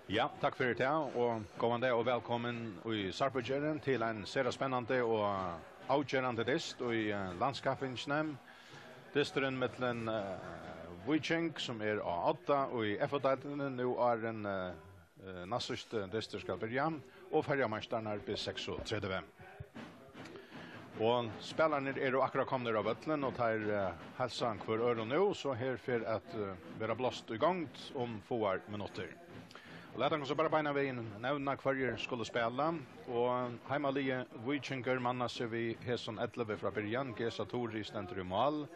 Ja, takk for det, og kommande og velkommen i Sarpegeren til en sere spennende og avgjørende dist i landskapingsnem. Disteren mellom Viking, som av 8, og i FA-deltene nå en nastørste dister skal begynne, og ferjemesterne på 36. Og spillerne jo akkurat kommet av Vøtlen, og tar helsen hver øre nå, så her for at være blåst i gang om få minutter. Og lät han så bara beina vägen nevna kvarjer skulle spela och heimalige Vikinger manna sig vi Hesson 11 fra början Gesa Tori stendur i mål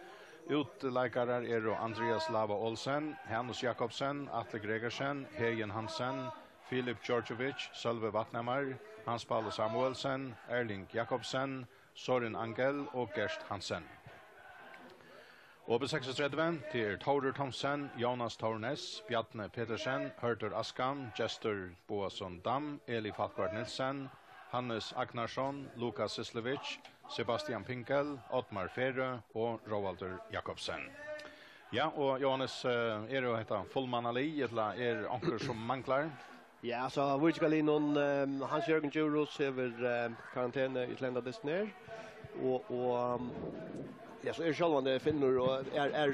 utleikarar och Andreas Lava Olsen Hannes Jakobsen Atle Gregersen Hegen Hansen Filip Georgievich Sölve Vatnamar Hans Paul Samuelsen Erling Jakobsen Soren Angel och Gerst Hansen. Og på 36 til Taurer Thomsen, Jonas Tornes, Bjarne Petersen, Hørtur Askan, Jester Boasson Dam, Eli Falkvart Nilsen, Hannes Agnarsson, Lukas Sislevic, Sebastian Pinkel, Ottmar Ferre og Roaldur Jakobsen. Ja, og Johannes, jo hetta fullmannali, eller anker som manglar? Ja, så Vujkalin Hans-Jørgen Djurus hever karantene i Slenda Destiner, og ja, så själva finner och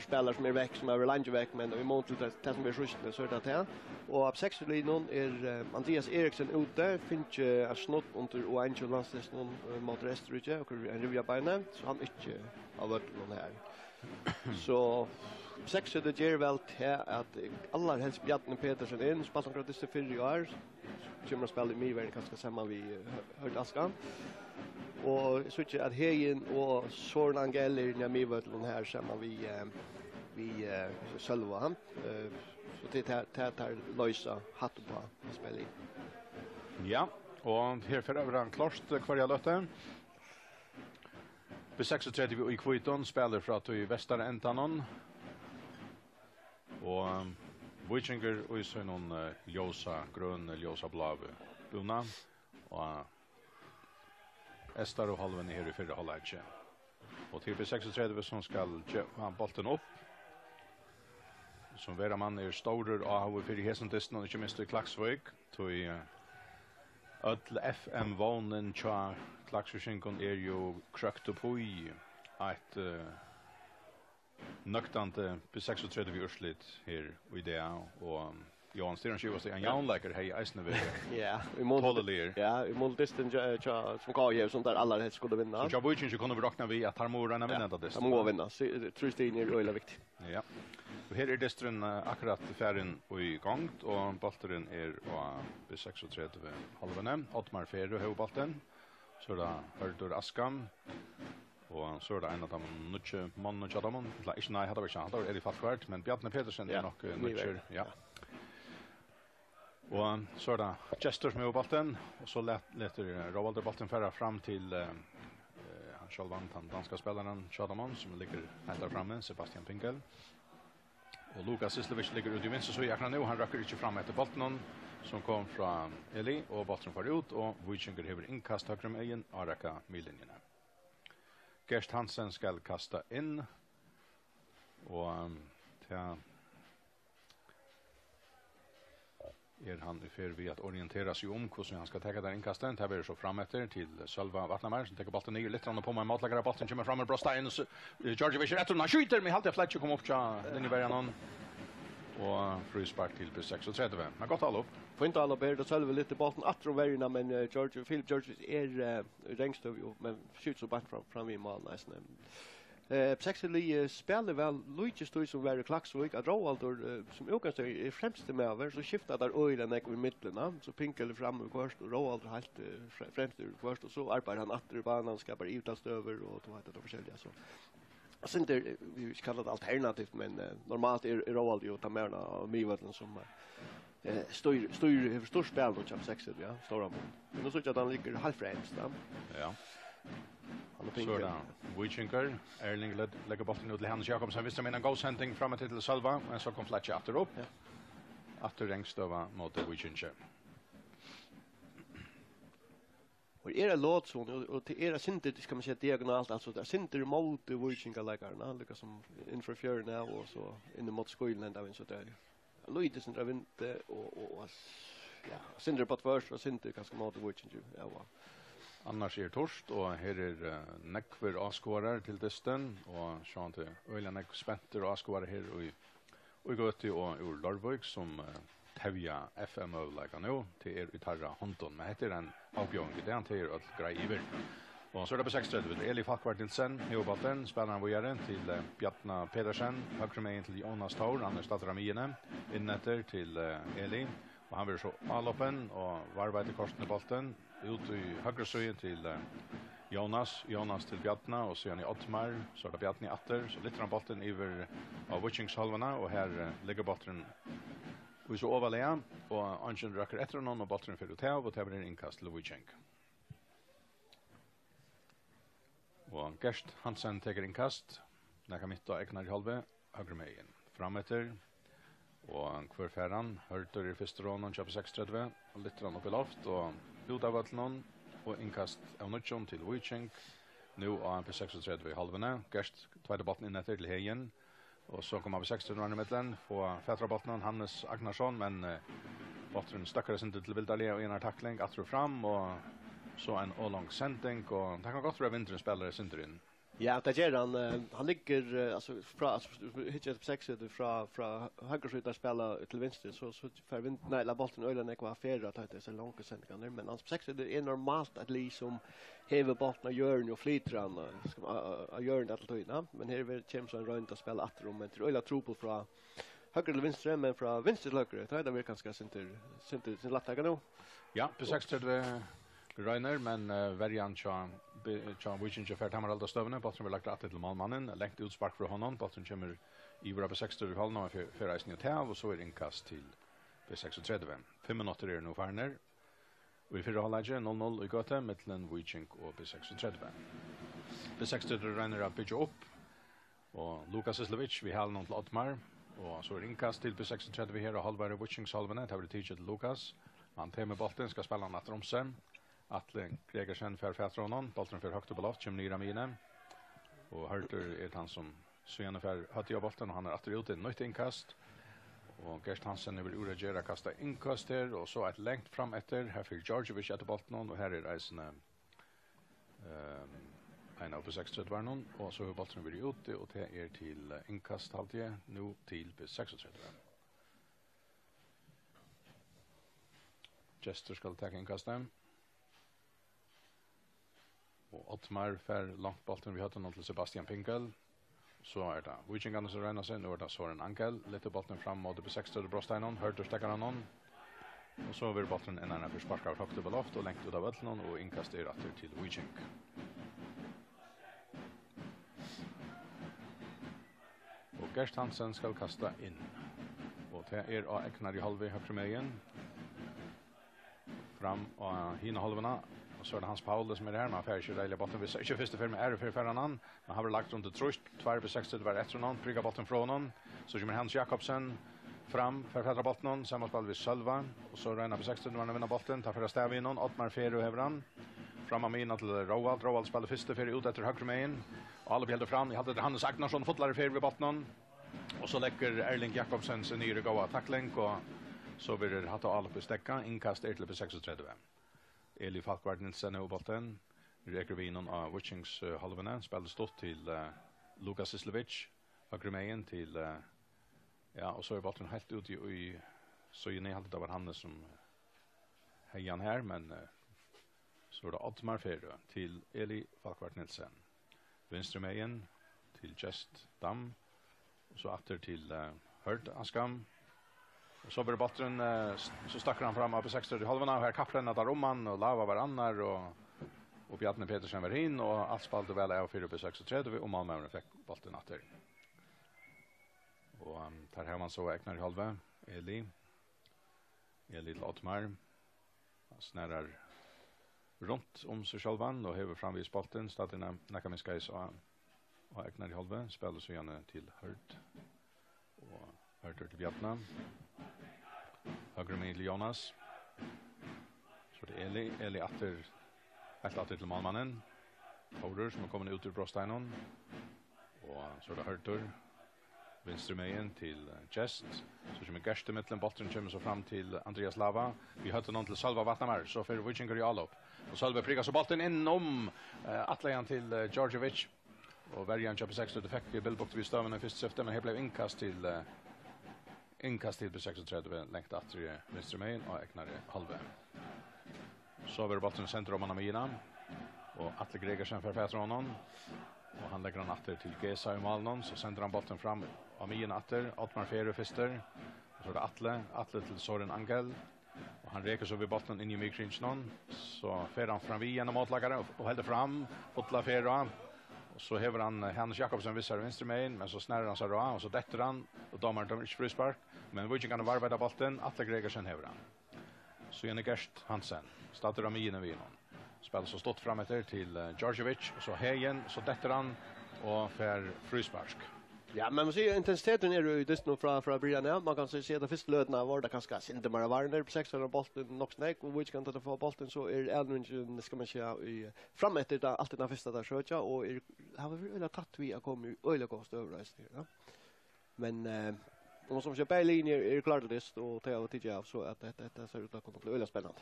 spelare som veck som länge veck men vi måste ta som vi skjuter så det och på 6 linjen Andreas Eriksen ute finns ju snott under och Angel Lances mot Restruje och en revia beina så han inte har varit någon här. Så 6 det ger väl till att alla helst Bjarne Petersen in spelar gratis till 4 år. Kommer spela i Miver kanske samma vi hört Askan. Och så tycker att Hegen och Soren Angel i Mivertlon här samma vi själva han så det tar lösa hatt på spela i. Ja, och här för över klart kvar jag lötte. På 36 i Kviton spelar för att i västra ändan och Vikinger och så någon ljusa grön ljusa blå blåna och Estar och halven här i förra halvlek. Och till 36 som ska ha bollen upp. Som vera man stor och har för Hesentisten och inte minst i Klaxvik till öll FM vånen cha Klaxvikinkon ju krökt upp i ett nöktante på 36 urslit här i det och Johan Styren Sjö var en jaunläkare här i Eisneve. Ja, vi måste. Ja, vi måste distan som kan ju sånt där alla helst skulle vinna. Så jag vill inte kunna räkna vi att harmorarna vinner det. De måste vinna. Trustin är väldigt viktigt. Ja. Och här är distren akkurat färden i gång och bollen på 36 halvene. Ottmar Ferre har bollen. Så där Hördur Askan. Och så det en av de nutche man och Chadamon. Inte nej hade vi chans. Det är fast men Bjarne Petersen är nog nutcher. Ja. Och så där Jester med bollen och så lätter Rovalder bollen föra fram till han själv han danska spelaren Chadamon som ligger här framme Sebastian Pinkel. Och Lukas Sislevic ligger ute i vänster så jag kan nu han räcker inte fram efter bollen som kom från Eli och bollen far ut och Vikinger har inkast högre med en Araka millinjerna. Gerst Hansen skal kasta in och han i för vi att orientera sig om hur han ska ta där inkasten. Det blir så fram efter till Sölva Vatnamar som tar bollen ner lite på mig matlagare bollen kommer fram med Brosta in så Georgievich rätt och skjuter med halta flätch kommer upp den i början och frispark till på 36. Men gott all upp. Får inte alla bära Sölva lite bollen att roverna men Philip Georgievich längst men skjuter så bara fram i mål nästan. Sexually spelar väl Luigi står som var Klaxvik att Roaldur som ökar sig främst med över så skiftar där ölen i mitten så Pinkel fram och först och Roaldur helt främst först och så arbetar han åter banan skapar utast över och då heter det försälja så. Sen det vi kallar det alternativt men normalt är Roaldur ju ta mer av Mivertlon som stor spel då chap sexually ja stora men då så att han ligger halvfrämst ja. Så där Vikinger Erling lägger bollen ut till Hans Jakobsen visst som en goalsending fram till Salva men så kom Fletcher efter upp. Efter Rengstöva mot Vikinger. Och det låt så och det synter det ska man säga diagonalt alltså där synter mot Vikinger läggarna lika som inför fjärde nu och så in mot skolan där så där Luigi som drar inte och ja, synder på först och synder ganska mot Witching ju. Ja, va. Annars torst, og her nekver avskårer til dysten, og sånn til øyla nekv spenter og avskårer her i Gøti og ur Larvøk, som tevja FM-øvleika nå, til i tarra håndton, men heter en avbjørn, det han til at grei iver. Og så er det på 6.30, Eli Falkvart Nilsen, Heobatten, spennende vågjere til Bjartna Pedersen, høyre til Jonas Taur, Anders Datramiene, innetter til Eli, og han vil så avloppen og varve til korsen i bolten, ut i høyre søyen til Jonas til Bjartna, og så i Ottmar, så er det Bjartna i atter, så litt av bolten iver av Witchingshalvene, og her ligger bolten i så overlega, og Angen røkker etter noen, og bolten fyrir ut her, og det blir innkast til Witching. Og Gerst Hansen teker innkast, nekka mitt av Eknar i halve, høyre megen. Frametter, og hver færan, hørter i første rånen, kjøper 6.30, og litt rann opp i loft, og ut av vattelen, og innkast av Nutsjon til Witching, nå av på 6.30 i halvene. Gerst tveide botten inn etter til Heien, og så kom av på 6.30 i midten, på fetra botten, Hannes Agnarsson, men botten stakkere sin til Vildalie, og en takling, atro fram, og så en ålong sending, og det kan godt være vinterens spillere synder inn. Ja, det gör han ligger alltså hittar på 6 från höger sida spela till vänster så för nej la bollen ölen är kvar för att det är så långa sändningar men hans på 6 är normalt att liksom häva bollen och gör och flytran och gör det alltid men här vill Champions runt att spela åter men till öla tro på från höger till vänster men från vänster till höger det är väl ganska center lätta nu. Ja, på 6 Reiner, men Verjan Tja Witching Jeffert hammer alda støvne, Bolton vil lagt atter til målmannen, lengt utspark fra honom, Bolton kommer i våra på 60 halvna og for reisen i tav, og så er innkast til B36. 5 minutter er nå farner, og i 4 halvleggje 0-0 i Gøte, mittelen Witching og B36. B60 Reiner har bygget opp, og Lukas Islevic, vi har noen til Ottmar, og så er innkast til B36 her, og halvare Witchings halvene, det har vært tidset til Lukas, han tar med bolten, skal spille han etter om seg, Atle Gregersen för Fättronon, bollen för högt upp på loft, kommer ner mine. Och Hurter är han som söner för hade jag bollen och han har åter ut ett nytt inkast. Och Gerst Hansen vill uragera kasta inkast där och så ett längt fram efter här för Georgievic att bollen och här är reisen en av på 6 var någon och så bollen vill ut och det är till inkast halvtid nu till på 36. Jester ska ta inkastet. Og Ottmar fer langt bolten vi hadde nå til Sebastian Pinkel. Så er det Witchingarna som renner seg, nå er det Søren Ankel. Litt bolten fram mot på 6. Brosteinon, hørte stekker han noen. Og så vil bolten innan for sparka av høyt på loft og lengt ut av Vøtlenon og inkastet atter til Witching. Og Gerst Hansen skal kasta inn. Og det er av Eknar i halve høyre megen. Fram av hina halvena. Så er det Hans Paul som er her, men han fer ikke reilig botten. Vi ser ikke første firme er for han, men han har vel lagt rundt til trust, 2 på 60, det var etter noen, prygget botten fra noen. Så kommer Hans Jakobsen fram for fædre botten, sammen spiller vi Sølva, og så regner på 60, når han vinner botten, tar for å stave innom, Ottmar Feru hever han. Fram av mina til Roald spiller første ferie ut etter høyre megen, og alle bjelder fram. Jeg hadde det Hannes Agnarsson, fotlare ferie ved botten, og så lekker Erling Jakobsen sin nye gåa tackling, og så blir det hatt og alle på stekka, innkast til på 36. Eli Falkvart Nilsen i bolten. Reker vi innom av Witchings halvene. Spiller stått til Lukas Islevic. Høyre megen til ja, og så er bolten helt ut i så inne hadde det var han som heian her, men så er det Ottmar Ferø til Eli Falkvart Nilsen. Venstre megen til Just Dam. Og så atter til Hørd Askam. Och så blir botten så stackar han fram på 60 halvorna och här kapplen där Roman och Lava varannar och Bjarne Petersen var in och allt spalade väl av 4 på 36 och Malmö fick bollen åter. Och tar här man så Eknar i halva Eli Ottmar snärar runt om sig självan och häver fram vid bollen staden Nakamiskais och Eknar i halva spelar så gärna till Hurt och Hurt till Bjarne. Högre med Jonas. Så det är Eli atter till målmannen. Fowler som har kommit ut ur Brosteinon. Och så är det Hurtur. Venstre meien til Gest. Så kommer Gerste mittlen, bollen kommer så fram til Andreas Lava. Vi hørte noen til Salva Vatnamar, så får Vikingur i allop. Og Salva prikker så bollen innom atlejan til Djordjevic. Og Verjan kjøper 6, det fikk Billbukt vid støven i første syfte, men her ble innkast til B36 lengt atter i venstre meien og eknare halve. Så var bollen senter om Anamina, og Atle Gregersen for Petra honom. Og han legger han atter til Gesa i malen, så sender han bollen fram av mien atter, Ottmar Fere fister, og så er det Atle til Soren Angel, og han reker så vid bollen inn i mykrinsen, så fer han fram vi gjennom åtlagare, og helder fram, fotla Fere, og så hever han Hans Jakobsen vissar venstre meien, men så snærer han seg av, og så detter han, og domaren dømmer ikke frispark, men Viking kan varbeida bollen, Atle Gregersen hever han. Så igjen Gerst Hansen, starter av mien vid noen. Spelar så stått fram etter til Djordjevic, och så Hejen, så detter han och för frispark. Ja, men man ser intensiteten är ju just nu från början. Ja. Man kan se det första lödna var det kanske inte bara Warner på 600 bollen nog snäck och Witch kan ta få bollen så är Elvin ska man säga i fram efter det alltid den första där sköta och har vi väl tagit vi har kommit öle kost överraskning, ja. Men om som köper linjer är klart det och ta av tidigare så att det ser ut att komma bli öle spännande.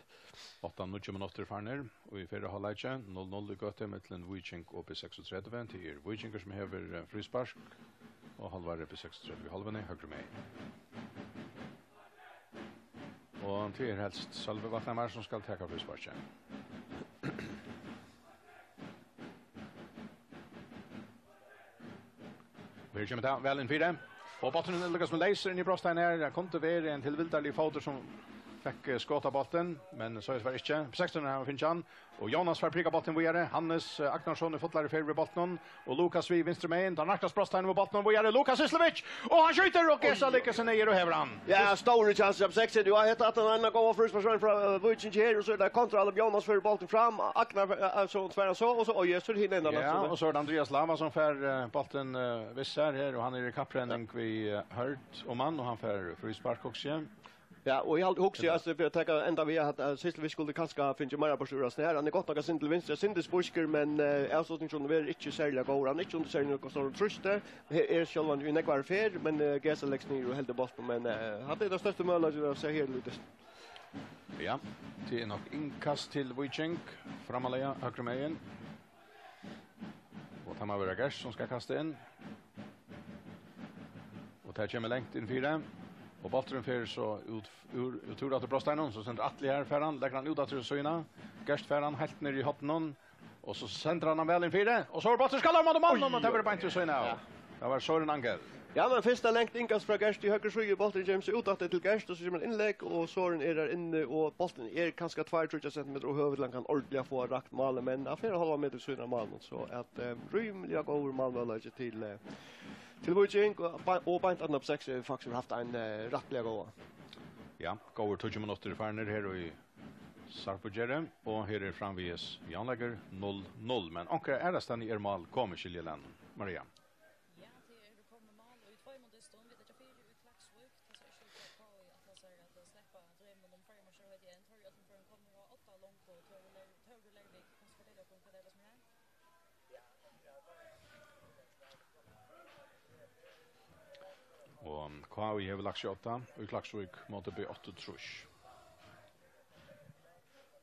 8-9 minutter farner, og i fjerde halvleitje, 0-0 i gøte mellom Viking og B36 til Vikinger som hever frispark, og halvare B36 i halvene, høyre med. Og til helst Salve Vatnamar som skal teka frisparket. Vi kommer til vel inn 4. Og botten lykkes med leiser inn i Brostein her. Det kom til å være en tilvilderlig foter som fikk skåta bollen, men så var det ikke. På 16 har finnes han, og Jonas får prikka bollen videre. Hannes Agnarsson fotlare fer ved bollen, og Lukas vid venstre meien. Da naktas Brostein ved bollen videre. Lukas Islevic, og han skjuter, og Gesa lykkes ned og hever han. Ja, stor chans på 16. Du har hittat att han går av frispark från Viking här och så där kontra alla Jonas för bollen fram. Agnar så tvärs så och så och Jesper hinner ända. Ja, och så är det Andreas Lava som får bollen vissar här, och han är i kappränning vi hört om han, och han får frispark också. Ja, och jag också alltså för att ta ända vi att sist vi skulle kanske finna mer på sura snär. Han är gott några sin till vänster, sin till sporsker, men avslutningen är inte särskilt god. Han är inte under särskilt något så truster. Är själva ju nekvar fair, men Gesa läggs ner och helt bort, men hade det största möjligheten att se här lite. Ja, det är nog inkast till Viking framalega högre meien. Och Tamma Vergers som ska kasta in. Och där kommer längt in 4. Och bollen för så ut tur att Brostein så sender Atle här för han lägger han ut att söna. Gerst för han helt ner i hotten och så sänder han väl in 4 och så har bollen skallar mot mannen och tar på inte söna. Det var Søren Angel. Ja, men första längt inkast från Gerst i höger sjöge bollen James ut att till Gerst och så kommer inlägg och Søren är där inne och bollen är kanske 2-3 cm och huvudlan kan ordentligt få rakt mål, men affär halva meter söna mål så att rymliga går målmöjligheter till Viking och på inte upp 6 faktiskt haft en rättliga gåva. Ja, går 20 minuter farner här och i Sarpogere och här är framvis Janlager 0-0, men onkel är det stan i mål kommer skiljeland Maria. Ja, det kommer mål och i 2 minuter stund vid det 4 utlagsvik så är det på att så att släppa drömmen om för man så vet jag tror att för en kommer 8 långt på Törleivik kan spela på det som är. Og KV har lagt 8, og i Klaksvik måtte bli 8 trusch.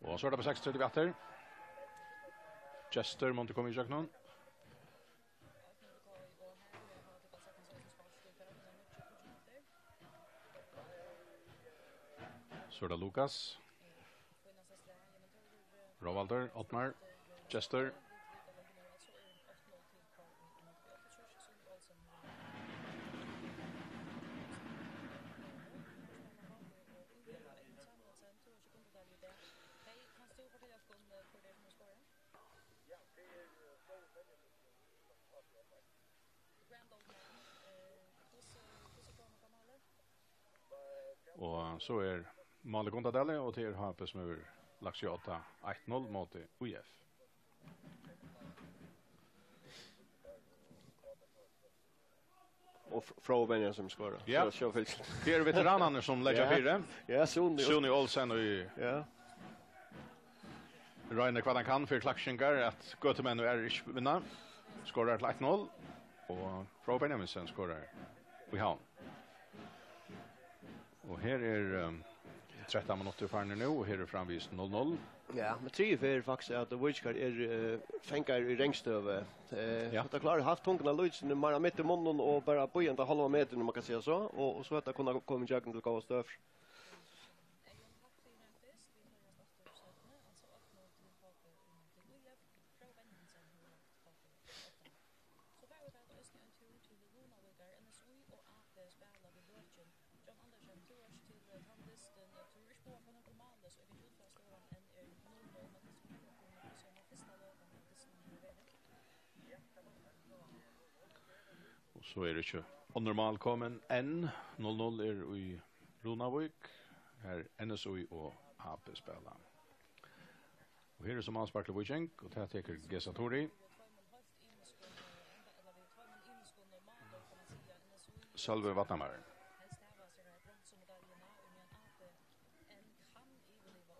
Og så er det på 6:30 etter. Chester måtte komme i kjøkkenen. Så er det Lukas. Rovalder, Ottmar, Chester. Og så er Male Gondadelle, og til HP som er lagt 8 1-0 mot UF. Och från Benjamin som skorar. Ja. Så Det är veteranerna som lägger fyra. Ja, Sony Olsen och ja. Reine vad han kan för klaxingar att gå till är inte vinna. Skorar till 1-0 och från Benjamin sen skorar vi har. Och här är 13 minuter kvar nu och här är framvis 0-0. Ja, men 3-4 faktiskt att Wojciech fänkar i rengstöve. Ja. Att klarar haft tungarna Luisen mera mitt i munnen och bara på en halva meter om man kan säga så och så att det kunna komma jagen till gå stöv. Och så är det ju normal kommen N 0-0 är i Runavik. Här NSOI och AP spelar. Och här är som ansparklig Wojciech och här teker Gesatori. Salve Vatnamar.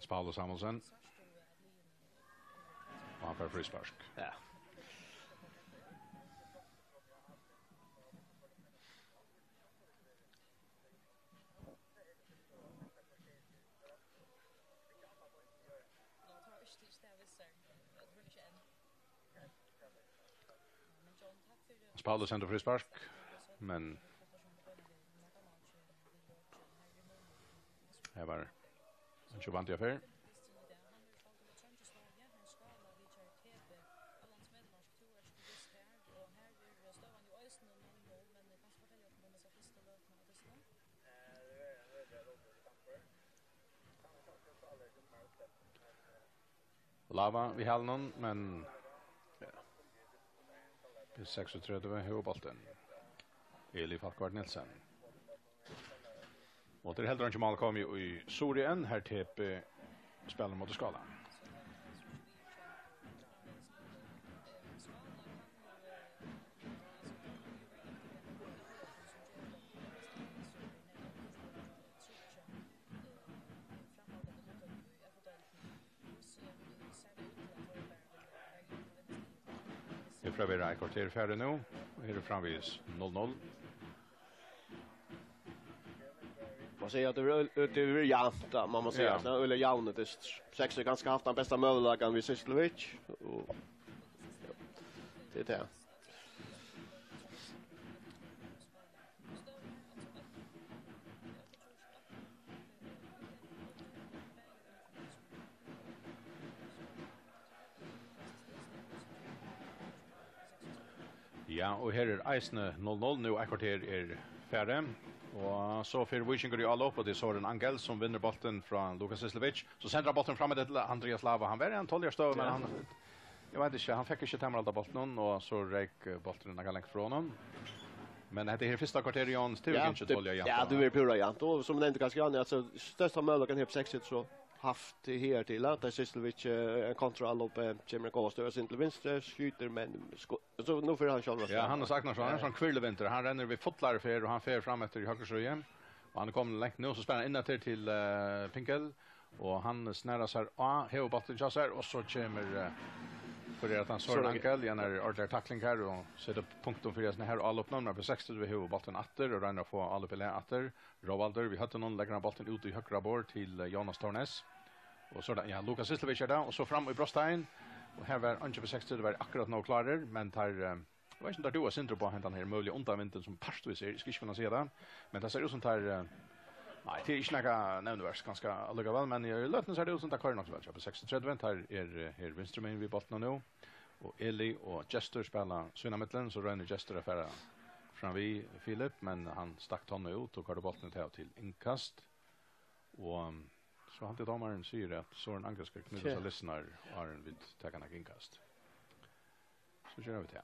Paulo Samuelsen. Och han får frispark. Ja. Paulo sender frispark, men här var en Giovanni affär. Lava vi har någon, men ja. Det är 36 huvudbolten. Eli Falkvart Nilsen. Och det är helt mål kom ju i Sorien här TP spelar mot Skala. Det får vi kvarter färre nu. Och här är framvis 0-0. Man säger att det är jämnt, man måste säga. Ja. Eller jämnt, det är sex är ganska haft den bästa möjligheten vid Sislovic. Och det är det. Ja, och här är Eisne 0-0 nu kvarter är färre. Och så för Wojciech går ju alla upp och det är Soren Angel som vinner bollen från Lukas Sislovic. Så sänder bollen fram till Andreas Lava. Han var en 12-årig stöv men han jag vet inte, han fick inte tämma alla bollen och så räck bollen några längt från honom. Men det är första kvarter i Jans till inte 12 igen. Ja, du är pura jämnt och som nämnde ganska grann alltså största möjligheten här på 6 så haft det här till att Sislovic en kontroll upp Jimmy Costa och till vänster skjuter men så nu för han själv. Ja, han har sagt något så han är sån kvillvinter. Han renner vid fotlar för och han fer fram efter högersröjen. Och han kommer längt nu så spelar han in till Pinkel och han snärrar sig hela bollen chassar och så kommer för att han såg Ankel igen är ordentlig tackling här och sätter punkten för det här alla uppnåmna på 60 vi hela bollen åter och renner få alla på åter. Rovalder vi hade någon lägger bollen ut i högra bord till Jonas Tornes. Och så där ja Lukas Sislovic där och så fram i Brostein och här var Anke på 60 det var akkurat nog klarar men tar jag vet inte där du har syndrom på han här möjliga undanvinten som parsvis är ska inte kunna se det men det ser ut som tar nej det är inte några nämnvärt ganska alldeles väl men jag låter så det ut som tar kvar också väl på 36 här är Winsterman vid bollen nu och Eli och Jester spelar sina mittlen så ränner Jester affära fram vi Philip men han stack honom ut och kör bollen till inkast och så han till domaren säger att Soren Anker ska knyta sig lyssnar och Aron vid tagarna inkast. Så kör vi till.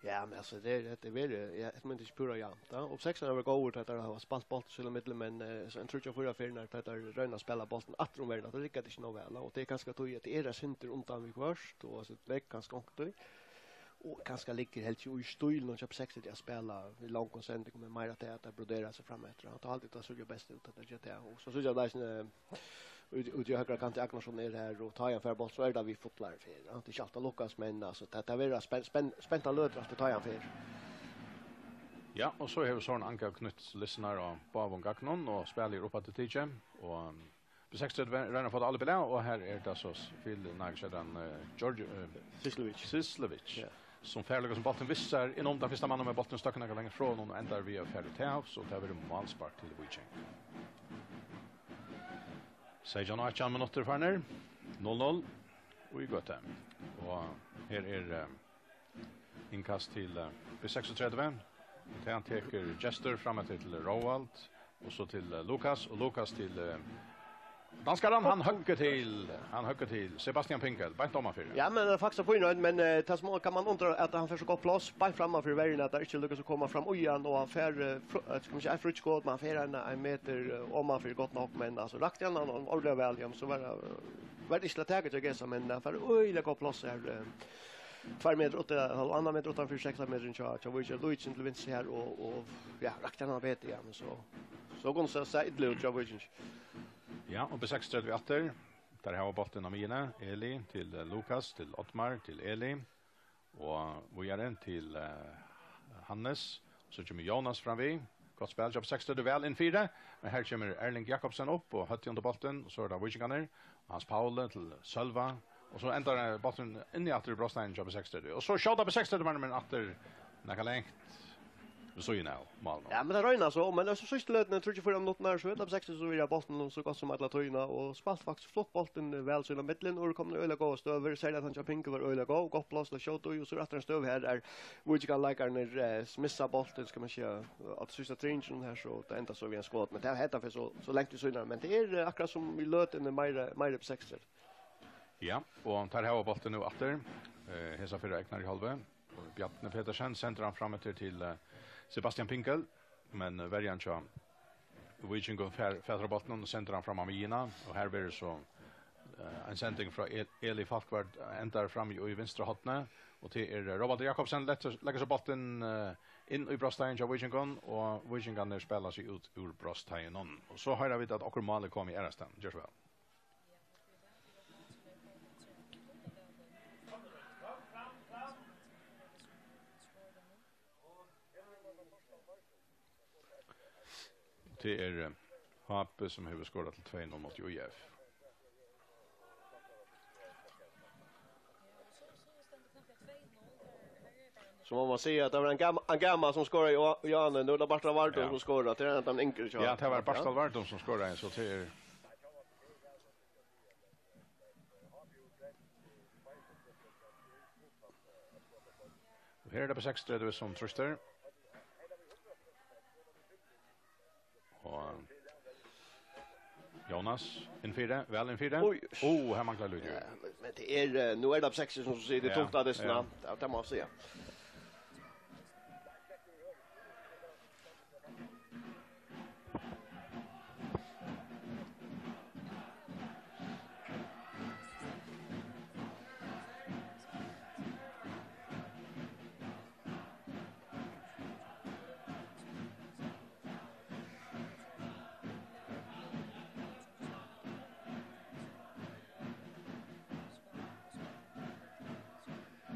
Ja, men alltså det är väl jag men inte pura jämnt. Och 6 har gått ut att det har spalt boll till mitten men så en tror jag förra för när det är röna spela bollen att de väl det lyckas inte nog väl och det är ganska tog att det är center undan vi först och så det ganska onkt och ganska ligger helt ju i stil någon köp 60 att spela i lång koncentrering med mer att brodera sig fram efter. Han har alltid tagit så bäst ut att det gör det och så jag där ut i högra kant Agnarsson är här och tar en förboll så är det vi fotlar för. Ja. Det är inte alltid Lukas men alltså det är spänta lödras på tar en för. Ja, och så har vi sån Anka Knuts lyssnar och Bavon Gagnon och spelar upp till TJ och på 60 ränner för alla bilar och här är det så Phil Nagsedan George Sislovic. Yeah. Som färliga som bollen vissar inom den första mannen med bollen stack några längre från och ändar vi färdigt till så tar vi målspark till Wichenk. Sejan 8 minuter för ner. 0-0. Och vi går till. Och här är inkast till B36. Han teker Jester framåt till Roald och så till Lukas och Lukas till danskaren han hugger till Sebastian Pinkel bänt om för. Ja men det är faktiskt på innan men tas mål kan man undra att han får så gott plats på framför vägen att det inte lyckas att komma fram ojan och affär ska man säga frutskåd man får en meter om man för gott nog men alltså rakt igen och ordla väl så var det inte lätt att gissa men för oj lägga plats här 2 meter åt andra meter utanför 6 meter in charge. Jag vill ju Luis till vänster här och ja, rakt han vet ja men så går så side load jag vill. Ja, och på 6:30 åter. Där har bollen av Mina, Eli till Lukas, till Ottmar, till Eli och Vojaren till Hannes. Så kommer Jonas fram vi. Gott spel jobb 6:30 väl in 4. Men här kommer Erling Jakobsen upp och hötter under bollen och så är det Wichganer. Hans Paul till Sölva. Och så ändrar bollen in i åter Brostein jobb 6:30. Och så skjuter på 6:30 men åter några längt. Så ju nu mål. Ja, men det regnar så, men så sista löten tror jag för något när så på 60 så vill jag bollen så gott som alla tojna och spalt faktiskt flott bollen väl så i mitten och kommer öle gå stöver säger att han ska pinka var öle gå gott plats och skjuta och så att han stöv här där Wichgan likar när missa bollen ska man säga att sista tringen här så det ända så vi en skott men det heter för så längt det så men det är akkurat som i löten mer på 60. Ja, och tar här bollen nu åter. Hesa för räknar i halva. Bjarne Petersen sänder han fram till Sebastian Pinkel, men värjan så Wiching går färdra bollen och sänder han fram Amina och här blir det så en sändning från Eli Falkvard ändar fram i vänstra hotna och till Robert Jakobsen lägger så bollen in i Brostein och Wiching och Wiching kan spela sig ut ur Brostein och så har vi att akkurat målet kommer i Erstan. Gör så väl. Det är Happe som har skårat till 2-0 mot UIF. Så man säger att det var en gammal som skorade i Janne nu där Bartal Vardon som skorade till den den enkelt. Ja, det var Bartal Vardon som skorade så till och här är det på 6:30 som Truster. Och Jonas in 4, väl in 4. Här manglar Ludvig. Ja, men det är nu är det på 60 som säger det tog det snabbt. Det måste jag säga.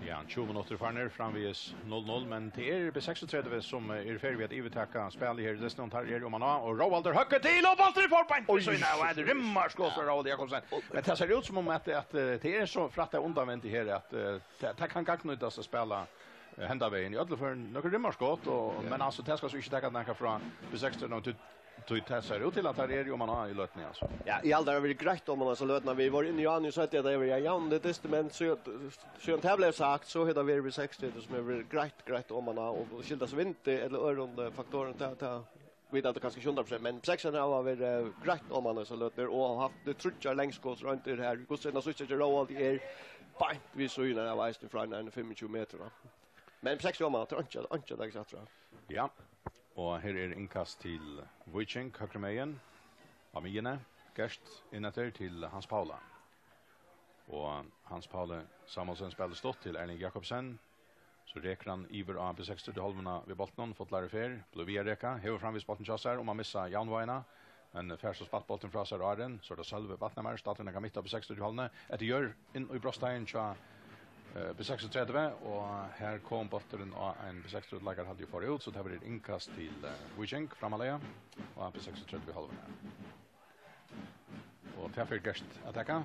Ja, 20 minuter farner framvis 0-0 men det är B36 som är färdig vid att övertaka spel här det snart här om man och Roalder höcker till och bollen i forpoint. Så nu är det rimmar skott för Roalder Jakobsen. Men det ser ut som om att det är så fratta undanvänt här att det kan gagna ut att spela hända vägen i alla för några rimmar skott och men alltså det ska så inte ta några från B16 och till testa ut till att det är ju man har i lötning alltså. Ja, i alla det var grejt om man så lötna vi var inne i Janus så att det var Jan det testament så en tävling sagt så hade vi 60 som är grejt om man och skilda så vinter eller örande faktorer ta vid att det kanske 100% men 6:an har vi grejt om man så lötner och haft det trutchar längsskott runt det här går sen så inte Roald är fine vi så ju när jag från 25 meter. Men 6 år man tror inte det exakt tror jag. Ja. Och här är inkast till Wojciech Högremejen. Amina Gerst inåter till Hans Paula. Och Hans Paula Samuelsen spelar stått till Erling Jakobsen. Så räknar han iver av B60 till halvorna vid bollen fått lära för. Blev via räcka. Hever fram vid spotten chassar om man missar Janvaina. Men färs och spaltbolten från sig Aren så det Sölve Vatnamar startar kan mitt upp på 60-halvne. Det gör in i Brostein så på 36 och här kom bollen och en på 60 lagar hade ju förut så det blir inkast till Wishink framalea och på 36 halvne. Och Taffer Gerst attacka.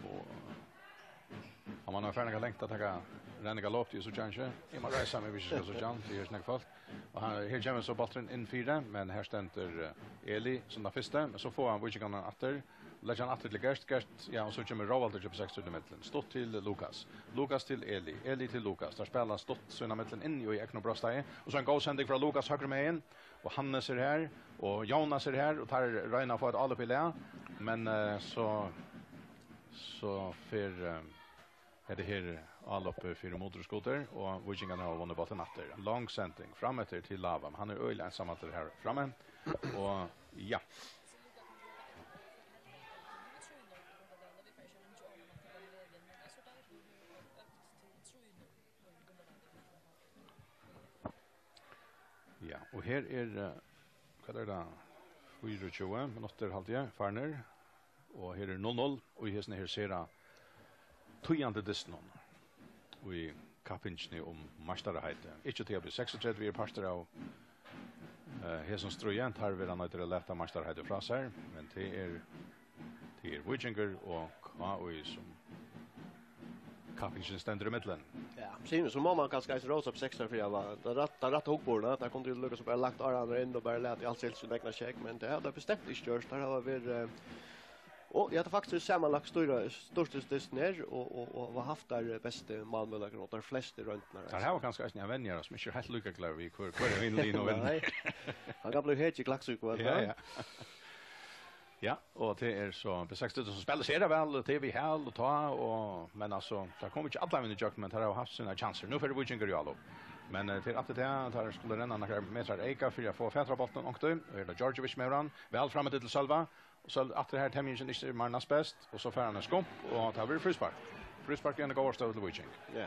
Och om man har färdiga längt att ta Renniga lopp till så kanske. I man resa med vissa så chans det är snägt fall. Och han här kommer så bollen in 4 men här ständer Eli som den första men så får han Wishing åter. Lägger han åter till Gerst ja och så kommer Rovald till 60 mitten. Stått till Lukas till Eli till Lukas. Där spelar stått så i mitten in i Ekno Brostai och så en gåsändning från Lukas höger med in och Hannes är här och Jonas är här och tar Reina för ett allopilä men så för det här alloppe för motorskoter och Wishingen har vunnit bollen efter. Lång sändning fram efter till Lava. Han är öl ensam att det här framme och ja. Ja, och här är vad är det? 24 minuter halvtid Farner och här är 0-0 och här här ser tujande distnon. Vi kappinchni mästarheite. Ikke til å bli 36 vi parter av som strøyen tar vi den til å lete mästarheite fra seg, men det er Wichinger og KOI som kappinchen stender i middelen. Ja, syns så må man kanskje rosa på 6 för jag var det rätt huggbordna där kunde ju Lucas bara lagt alla in och bara lät allt helt så näkna check men det hade bestämt inte görs där har vi och jag har faktiskt sammanlagt störst ner och har haft där bästa Malmölagen och där flesta runt när. Det här var kanske en vänner som inte helt lycka klar vi kör in Lino vänner. Han kan bli helt i klaxuk va. Ja. Ja, och det är så på 60 som spelar sig det väl till vi hall och ta och men alltså där kommer inte alla vinna jukt men har haft sina chanser. Nu för det Wichinger ju allo. Men till att det tar skulle renna några meter eka för att få fätra bollen och då är det Georgievic med han väl framåt till Salva och så att det här tämligen inte Marnas bäst och så får han en skump och tar vi frispark. Frispark igen går stå till Wiching. Ja.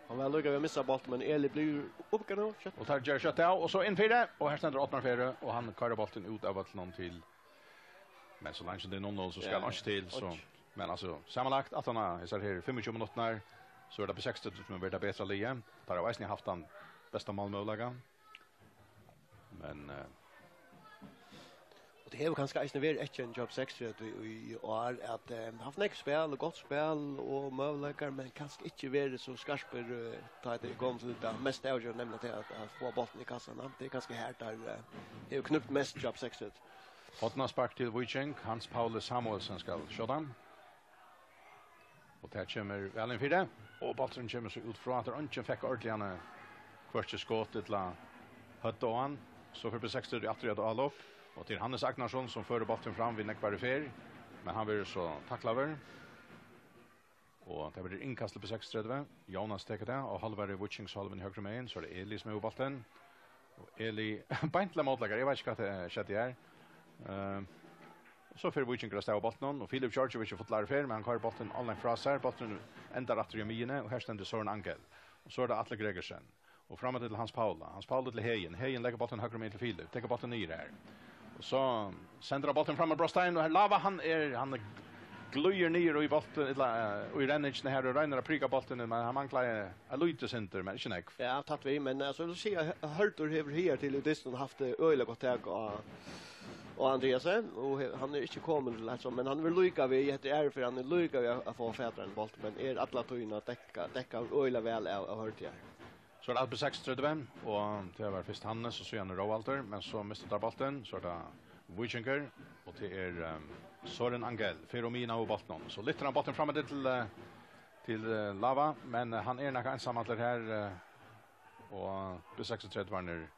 Han var lugga vi missa bollen men Eli blir uppgång nu. Och tar Jerry shot out och så in fyra och här ständer 8-4 och han kör bollen ut av bollen till men så länge det är 0-0 så ska han inte till så men alltså sammanlagt att han är här 25 minuter så är det på 60 som blir det bättre lige. Tar jag visst ni haft den bästa Malmölagen. Men och det är kanske inte väl ett jobb 6 i år att haft nästa spel och gott spel och möjligheter men kanske inte vara så skarper ta det kom till det mest avgörande nämligen att få bollen i kassan. Det är ganska hårt där det är knappt mest jobb 6. Hotna spark till Wiching, Hans Paulus Samuelsen ska skjuta. Och där kommer väl in för det. Och bollen kommer så ut från att han fick ordentligt första skottet till Höttan. Så för på 60 det att all upp och till Hannes Agnarsson som för bollen fram vid nekvarifer. Men han blir så tacklaver. Och det blir inkast på 60. Jonas tar det och halvare Wichings halven högra med så det är Eli som är bollen. Och Eli bantla motlagar. Jag vet inte vad det skett här. Så för Wiching att stäva bollen och Filip Georgievic har fått lära för men han kör bollen alla från sig bollen ändar att i mine och här ständer Søren Angel och så är det Atle Gregersen och framåt till Hans Paula till Hejen lägger bollen höger med till Filip tar bollen ner där och så sänder bollen fram med Brostein och här Lava han glöjer ner och i bollen och i renningen här och Reiner pricka bollen men han manglar en lite center men inte näck. Ja, tatt vi men alltså så ser jag hörtor över här till Diston haft öle gott tag och Andreas och han är inte kommit till alltså men han vill lycka vi heter är för han är lycka vi att få fätra en boll men är alla tyna täcka öle väl av hört jag. Så det är på 6-35 och det var först Hannes och så igen Roalter men så missar bollen så det Wichinger och det är Søren Angel Feromina och bollen så lyfter han bollen fram till Lava men han är nog ensam att här och på 36 var när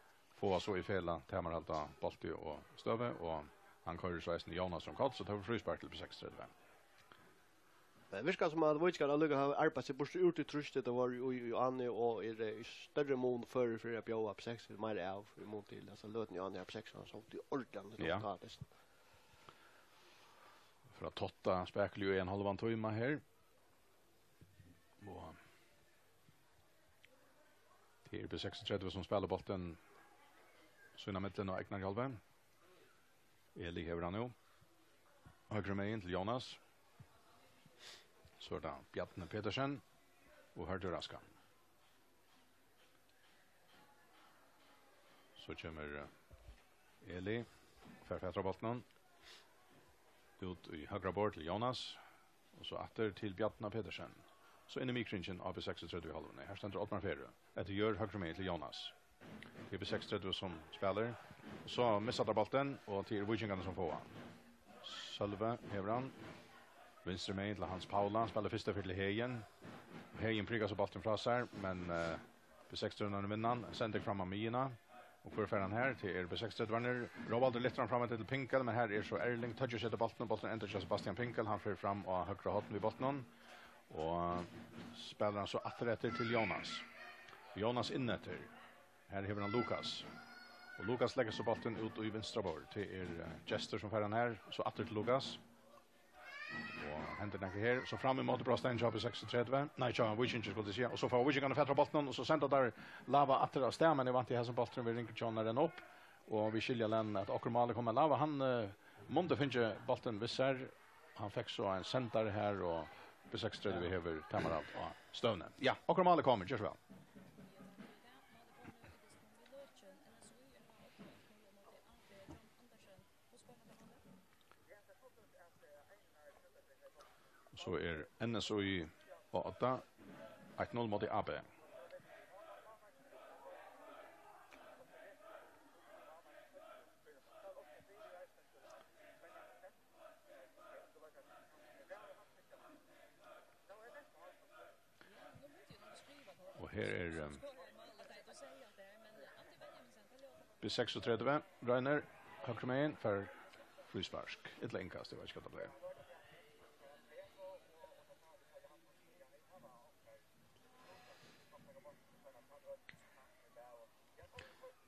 få så i fela temar halta Balti och Stöve och han kör så är Jonas som kall så tar vi frispark till på 36. Men vi ska som att vi ska lugga ha arbeta sig bort ut i trustet det var ju Anne och är det större mån för att bjöa på 6 mer av emot till alltså löten ju Anne på 6 så det ordentligt att ta det. För att Totta speklar ju en halvan timme här. Och Det är 36 som spelar bollen Suna mitten och Egnar Hjalve. Eli hever han nu. Högre med till Jonas. Så är det Bjarne Petersen och Hördu Raska. Så kommer Eli för bollen. Ut i högra bord till Jonas. Och så åter till Bjarne Petersen. Så in i mikringen av 36 i halvan. Här ständer Ottmar Ferre. Det gör högre med till Jonas. Det är 36 som spelar. Så missar de bollen och till Vikingarna som får. Sölve Hevran. Vänster med till Hans Paula. Spelar första för till Hejen. Hejen prickar så bollen från sig. Men på 16 vinnan. Sänder fram Amina. Och för han här till på 36 Werner. Rovald lite fram till Pinkel. Men här är så Erling toucher sig till bollen. Bollen ändrar till Sebastian Pinkel. Han för fram och högra hatten vid bollen. Och spelar han så åter till Jonas. Jonas innetter. Här har han Lukas. Och Lukas lägger så bollen ut i vänstra bord till Jester som för han här. Så åter till Lukas. Och händer den här. Så fram emot Brostein jobb i 36. Nej, John Wichinger skulle det säga. Och så får Wichinger fälla bollen och så sänder där Lava åter av stämmen. Det var inte här som bollen vi ringer John när den upp. Och vi skiljer den att Åkermale kommer Lava. Han måste finna bollen visser. Han fick så en center här och på 36 vi har Tamaralt och Stone. Ja, Åkermale kommer, just väl. Så är NSOI och 8 1-0 mot AB. Och här är B36 Rainer Högremein för frispark. Ett länkast det var ska det bli.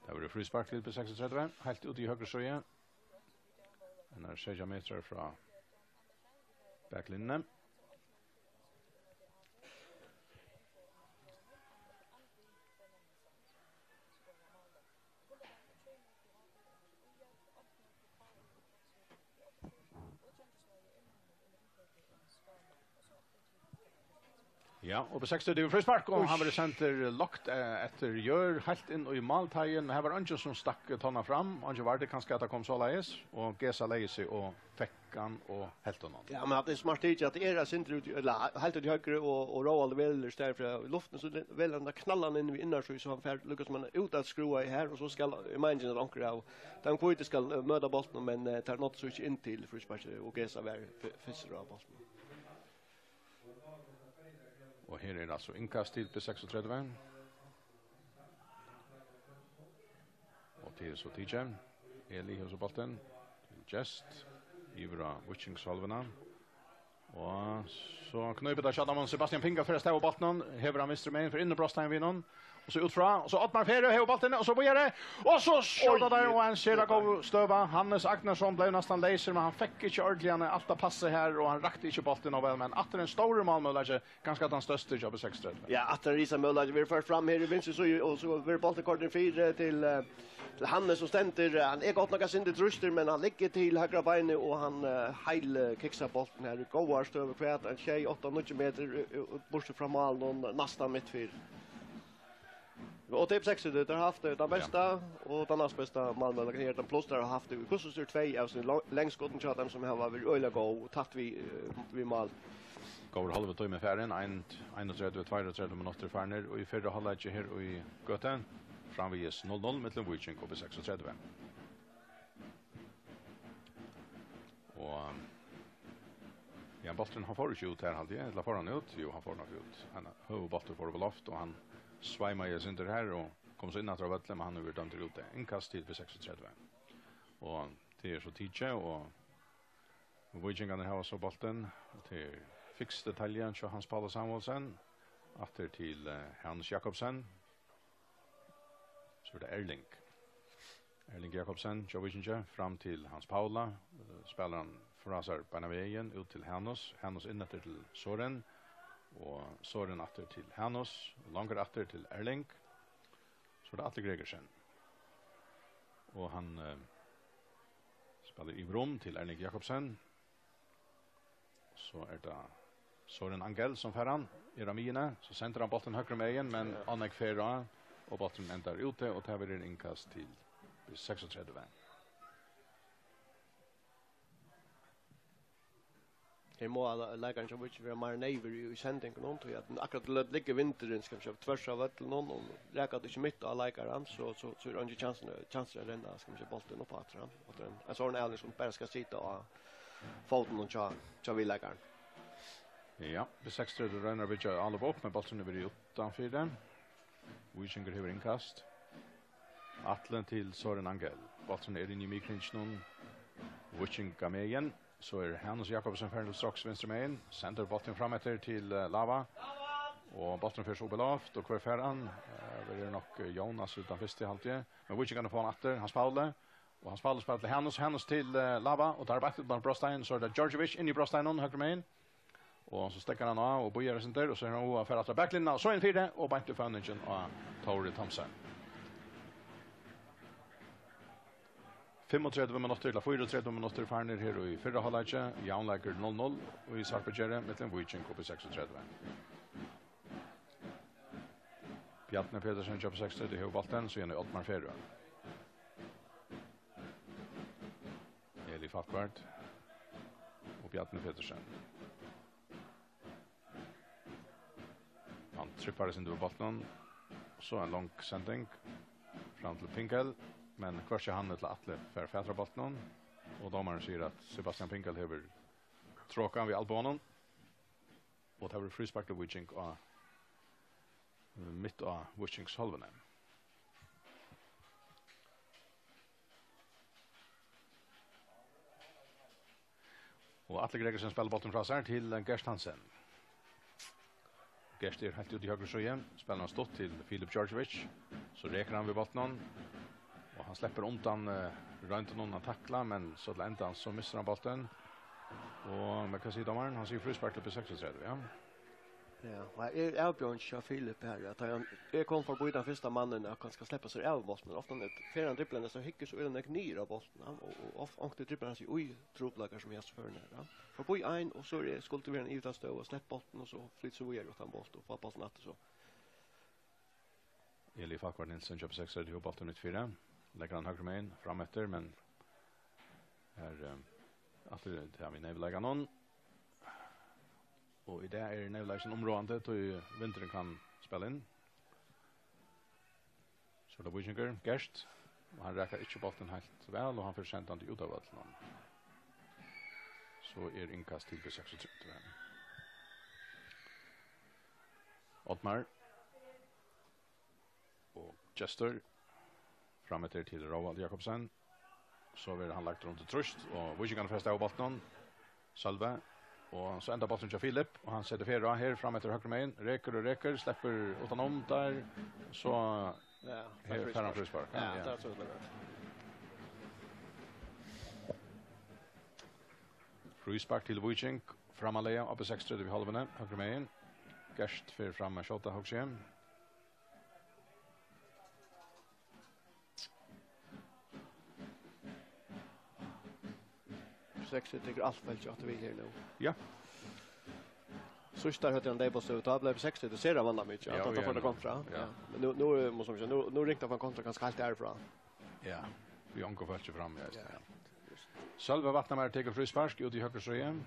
Det var frispark till B36 helt ut i högra sida. En är 6 meter från backlinjen. Ja, och på 60 det var frispark och han var center lockt efter gör helt in och i måltagen. Här var Anjo som stack tonna fram. Anjo var det kanske att det kom så läs och Gesa Leisi och Feckan och helt honom. Ja, men att det är smart att det är center ut eller helt ut i högre och Roald väl istället för luften så väl den där knallan in i inner så han färd lyckas man ut att skruva i här och så ska imagine att ankra och den kvite ska möta bollen men tar något så inte in till frispark och Gesa var fiskar av bollen. Och här är alltså inkast till B36. Och till så Tijem. Eli hos bollen. Just. Ivra Wiching-salverna. Och så knöper där Chadamon Sebastian Pinka för att stäva bollen. Hever han vänster med för inne Brostein vinner. Och så utfra och så Ottmar Ferre har bollen och så börjar det. Och så skjuter där och en ser gå stöva. Hannes Agnarsson blev nästan laser men han fick inte ordentligt allt passa här och han rakte inte bollen av men att en stor målmöllage ganska att han störste jobb 6-3. Ja, att Risa Möllage vi för fram här i vänster så och så vi bollen korten 4 till Hannes som ständer han är gott några synd truster men han ligger till högra benet och han heil kickar bollen här går över kvart en tjej 8-9 meter bort från mål och nästan mitt för. Och typ 6 det har haft det bästa och den näst bästa Malmö har gjort en plus där har haft det. Kostar 2 av sin längdskotten till dem som har varit öliga gå och tatt vi mål. Går halva timme färden 1:32 minuter färner och i förra halvlek här i Göteborg framvis 0-0 mellan Viking och B36. Och ja, bollen har fått ut här alltid. Eller får han ut? Jo, han får nog ut. Han har bollen på loft och han svämmar ju inte här och kommer så in att dra vatten men han har dömt ut det. Inkast till B36. Och det är så tidsje och Vikingarna har så bollen till fix detaljen så Hans Paula Samuelsen åter till Hans Jakobsen. Så det är Erling Jakobsen, Jovicinja fram till Hans Paula. Spelar han frasar på vägen ut till Hannes in till Soren och Soren åter till Hannes, långt åter till Erling. Så det Atle Gregersen. Og han spelar i Brom till Erling Jakobsen. Så det Søren Angel som ferran i Ramine. Så sender han bollen högre med igen, men Annek Ferra og bollen endar ute, og det blir en inkast til 36. Her må lägga som vilket vi mer neighbor i sendingen någon tror att akkurat ligger vinteren ska vi tvärs av att någon och räka det inte mitt att lägga han så är det inte chansen att renna ska vi bollen upp att han och den en sån ärlig som bara ska sitta och foten och cha vi lägga. Ja, det 60 renner vi ju alla upp med bollen över i 8-4. Wichinger har inkast. Atlen till Søren Angel. Bollen är in i mikrinchen. Wichinger med igen. Så Hannes Jakobsen ferdig straks venstre med inn. Sender bollen fram etter til Lava. Og bollen først opp i lavt. Og hver ferran. Det nok Jonas utan første halvtid. Men Wichinger kan få han etter. Han spiller. Og han spiller til Hannes til Lava. Og tar baktet på Brostein. Så det Djordjevic inn i Brosteinen. Høyre med inn. Og så stekker han av og bøyer sin der. Og så han også ferdig etter backlinjen. Og så en 4. Og beint til Føningen og Tore Thomsen. 35 minutter til 34 minutter farner her i fyrre halvleitje. Jaunleiker 0-0 og i Sarpegjerre mellom Wiching oppe i 36. Bjartne Pedersen kjøper 60 til Høyvalten, så gjerne Ottmar Ferrøen. Eli Falkvart og Bjartne Pedersen. Han tryppar sin til Bolten. Så en lang sending fram til Pinkel. Men kvarske han til Atle for Fætrabolten. Og domaren sier at Sebastian Pinkel hever tråkan vid albonen. Og det hever frispark til Wiching og mitt av Wichings halvene. Og Atle Gregersen spiller bolten fra seg til Gerst Hansen. Gerst helt ut i høyre søye. Spiller han stått til Filip Djordjevic. Så reker han vid bolten. Og han släpper undan rönt någon att tackla, men så till ändan så missar han bollen. Och med kan se domaren, han ser frispark på 36, ja. Ja, och Elbjörn kör Filip här att han kom för båda första mannen att han ska släppa sig av bollen, men ofta när förran dribblarna så hycker så är den ner av bollen och ofta dribblarna sig oj trubblagar som jag för nära. För på en och så är skulle det vara en ivta och släppa bollen och så flyttar så vidare utan boll och få bollen att så. Eli Falkvart Nilsson köper 6 till bollen ut 4. Lägger han högre med in fram efter, men här att det har vi nevlägga någon. Och i det är nevläggen område till vintern kan spela in. Så det Wichinger Gerst. Och han räcker inte bollen helt väl och han får sända den ut av vattnet. Så inkast till 36. Ottmar och Chester framåt till Roald Jakobsen. Så vill han lagt runt till Trust och Wiching kan fästa av bollen. Salve och så ända bollen till Filip och han sätter Ferra här framåt till höger med in. Räcker släpper utan där så ja, här får han frispark. Ja, det är så det. Frispark till Wiching framalea upp på 60 vid halvene höger med in. Gerst för fram med skottet Hoxhem. Sex tycker allt väl att vi här nu. Ja. Så står hade han där på så då blev 60 det ser man mycket att han får det kontra. Ja. Men nu måste man säga nu ringte han kontra ganska helt därifrån. Ja. Vi angår först fram just. Ja. Salve vattnar mer till frispark ut i höger så igen.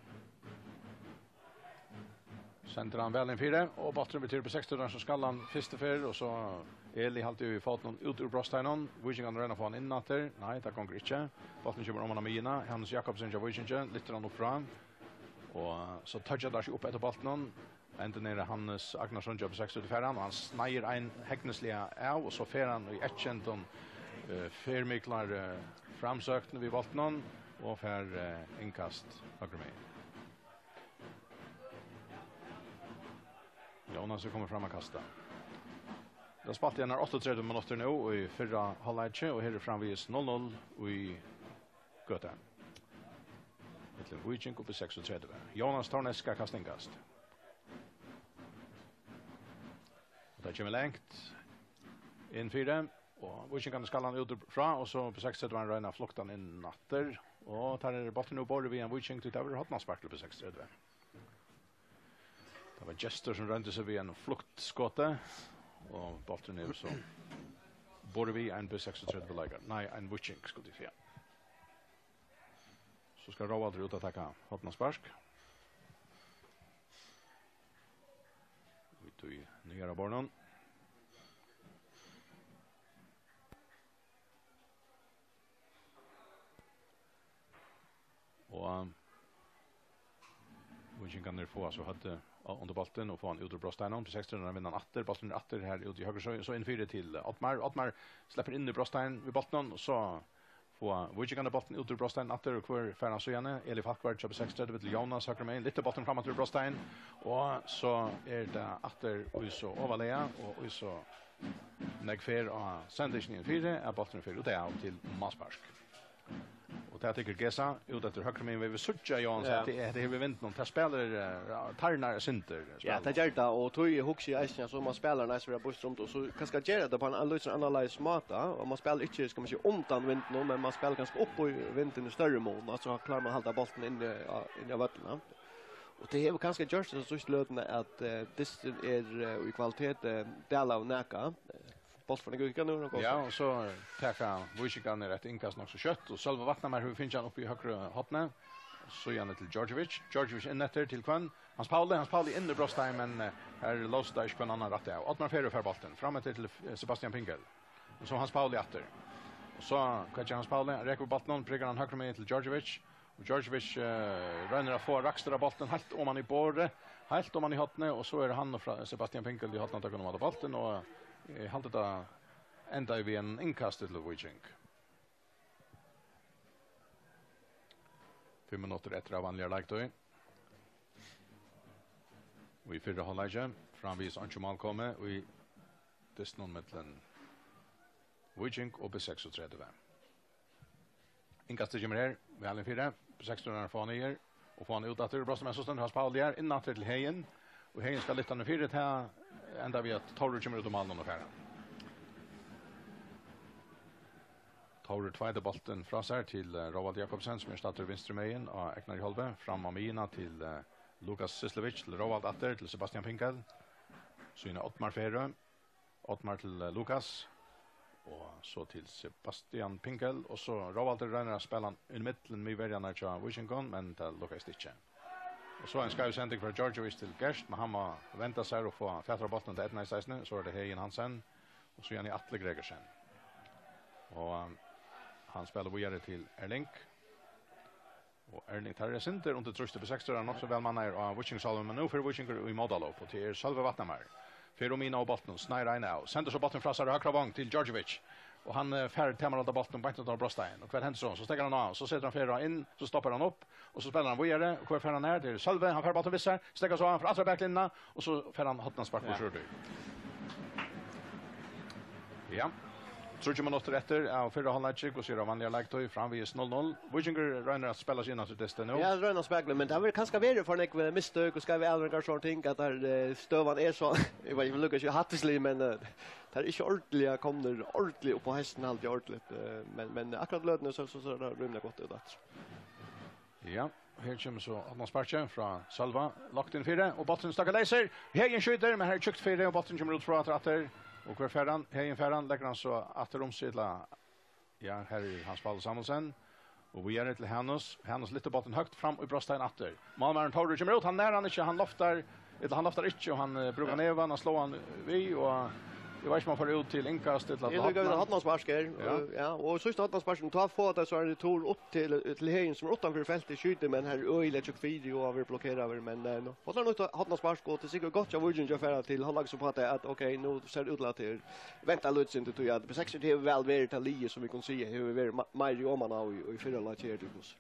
Sender han väl en 4 och bollen betyder på 60 så skall han första för och så Eli alltid ju fått någon ut ur Brosteinen. Wiching kan rena få han innatter. Nej, det kommer inte. Bollen kommer om han Amina. Hannes Jakobsen och Wiching lyfter han upp fram. Och så touchar där sig upp efter bollen. Ända ner Hannes Agnarsson på 60 färran och han snejer en häcknesliga av och så fer han i etchenton fermiklar framsökten vid bollen och för inkast höger med. Jonas kommer fram och kastar. Det har spalt igjen 38 minutter nå og i fyrra halvleitje, og her er framvis 0-0 og i Gøte. Mittel Wiching oppe 36. Jonas Torneska In 4 och Viking kan skalla han ut fra och så på 6 sätter man röna fluktan in natter och tar botten upp borde vi en Viking till över hotnarsparkel på 6 sätter. Det var Jester som rönte sig vid en fluktskotte och botten nu så borde vi en på 36 belägger. Nej, en Viking skulle det säga. Så ska Rovald ut attacka hotnarspark. Vi tog nya barnen. Och Viking kan nu få så hade under bollen och få han ut ur Brosteinen på 16 vinner han åter bollen åter här ut i höger så in 4 till Ottmar släpper in i Brostein vid bollen och så får Viking kan bollen ut ur Brostein åter och kvar färran så igen Elif Hackvard på 16 till Jonas höger med lite bollen framåt ur Brostein och så det åter och så överlea och så Negfer och Sanders in 4 är bollen för ut där till Maspark. Och det tycker Gesa ut efter högra men vi söker Jans att det är vi vinner någon spelar tarnar center. Ja, det gör det och tog ju hooks i isen så man spelar nästan för bustrumt och så kan ska göra det på en analys smarta och man spelar inte ska man säga undan vinden men man spelar ganska upp i vinden i större mån alltså klarar man hålla bollen in i vattnet. Och det är kanske just så slutna att det är i kvalitet del av näka. Bollen går kan nu. Ja, och så tar Viking ner ett inkast också kött och själva vattnar med hur finns han uppe i högra hotne. Så gärna till Georgievich in netter till Kvann. Hans Pauli in i Brostein men här låst där på en annan rätt och Ottmar Ferro för bollen framåt till Sebastian Pinkel. Och så Hans Pauli åter. Och så kan Hans Pauli räcker bollen prickar han högra med till Georgievich. Och Georgievich ränner att få raxtra bollen helt om han i bordet, helt om han i hotne och så är det han och Sebastian Pinkel i hotne att kunna bollen och halt det ända vi en inkast till Viking. 5 minuter efter av vanliga lagtøy. Vi fyrre halvleie, framvis Anchumal komme, og i distan mellom Viking og B36. Inkastet kommer her, vi har en 4, B6 får han her, og får han ut etter Brostein, men så stund hans Pauli her, innatter til Heien, og Heien skal litt an 4 til enda vi at Torre kommer ut om alle og færre. Torre tveide bolten fra seg til Rovald Jakobsen, som starter venstre meien av Eknar Holbe, fram av Mina til Lukas Sislevic, til Rovald Atter, til Sebastian Pinkel, så inn Ottmar Ferø, Ottmar til Lukas, og så til Sebastian Pinkel, og så Rovald Rønner spiller i midten med verden av Vikingon, men det lukkes ikke. Og så en skjøvsending fra Georgievich til Gerst, men han må vente seg og få fætre bolten til 1-16, så er det Heien Hansen, og så igjen i Atle Gregersen. Og han spelar vidare till Erling. Och Erling tar center under truste på 6 och också väl man är av Viking Salven men nu för Viking i Modalo på till Salve Vattnamar. Feromina och Botten snära in now. Sänder så Botten från högra vång till Georgievich. Och han färd tämmer av Botten på inte av Brostein. Och kvar händer så stäcker han av så sätter han Ferra in så stoppar han upp och så spelar han vidare och kvar färd han ner till Salve han färd Botten vissar stäcker så han från andra backlinjen och så färd han hotna spark på skjortor. Ja. 30 minuter efter av förra halvlek och så är det vanliga lagtøy framvis 0-0. Viking rönner att spela sig in till det nu. Ja, rönnar speglar men det var kanske värre för en misstök och ska vi aldrig kanske tänka att där stövan är så jag vet inte Lucas ju hattislig men det är inte ordentligt kommer ordentligt upp på hästen alltid ordentligt men akkurat lödne så är det rymligt gott ut att. Ja, här kommer så att man sparkar från Salva lagt in 4 och Botten stackar laser. Hegen skjuter men här tjukt 4 och Botten kommer ut från att och kvar färran, Heien färran lägger han så att omsidla. Ja, här är Hans Paul Samuelsen. Och vi är till Hannes lite botten högt fram i Brostein åter. Malmaren Torre kommer ut, han när han inte, han loftar inte och han brukar ner han slår han vi och det var man får ut till inkast till att det går att Hatnarsparsker ja och så Hatnarsparken tar få att så är det tor upp till Heien som utanför fältet skjuter men här öle 24 och över blockerar men vad har nu Hatnarspark och det sikkert gott jag vill ju färra till hållag så på att okej nu ser det ut att till vänta lite inte till att på 60 det väl vara till Lie som vi kan se hur vi mer i Oman och i förra lag här till oss.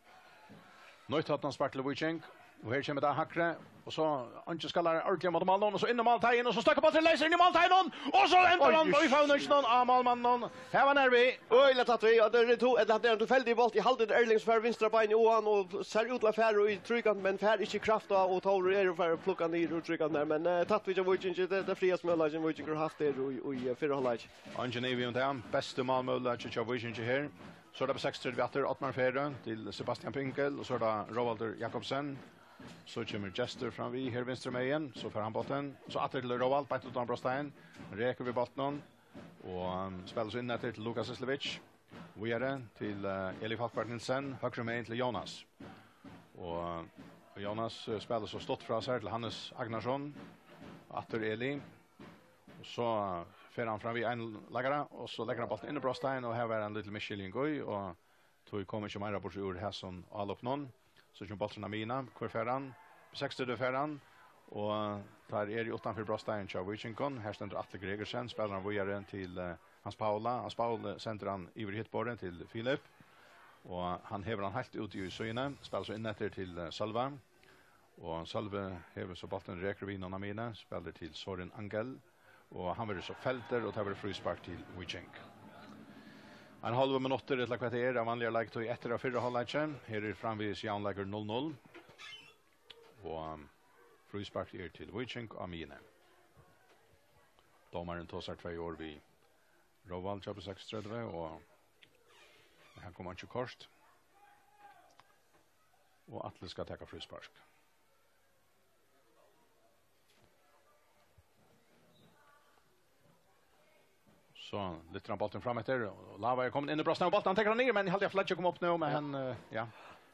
Nöjt Hatnarspark till Viking Och här kommer det hackre och så Anke skallar ordentligt mot mål och så in i måltegn och så stackar bollen läser in i måltegn och så ändrar han och vi får inte någon av målmannen. Här var nervi. Oj, lätt att vi det är två det är tillfällig boll i halvtid Erlings för vänstra ben och han och ser ut att färra i tryggant men fär inte kraft och tar är för att plocka ner och tryggant där men tatt vi ju inte det fria smölagen vi inte har haft det i förra halvlek. Anke Nevi och den bästa målmålet jag vill inte här. Så är det på 6:30 Ottmar Ferre till Sebastian Pinkel och så är det Rovalder Jakobsen. Så kommer Jester fram vi här vänster med igen så får han botten så att det Rovald på utan Brostein räcker vi botten och spelar så in där till Lukas Islevic. Vi är det till Eli Falkvart Nilsen högre med till Jonas. Och Jonas spelar så stått från sig till Hannes Agnarsson åter Eli och så fer han fram vi en lagare och så lägger han bollen in i Brostein och här var en liten Michelin Goy och tog kommer ju mer på ur här som all upp någon. Så kommer bollen av mina, kvar färran, 60 färran, och tar er i utanför Brostein till Wichinkon. Här ständer Atle Gregersen, spelar han vidare till Hans Paula. Hans Paula sänder han över hitborren till Filip. Och han hever han helt ut i syne, spelar så in efter till Salva. Och Salva hever så bollen räcker vid någon av mina, spelar till Soren Angel. Och han vill så fälter och tar väl frispark till Wichink. En halv minutter til kvarter av vanlige lag til etter og fyrre halvleikjen. Her er framvis Janlager 0-0. Og frispark er til Wichink og Mine. Domaren tar seg 2 år ved Rovald kjøper 6-30, og her kommer han ikke korst. Og Atle skal takke frispark. Så lyfter han bollen fram efter och Lava är kommit in i bröstet och bollen han tar ner men helt jag kommer upp nu men han ja.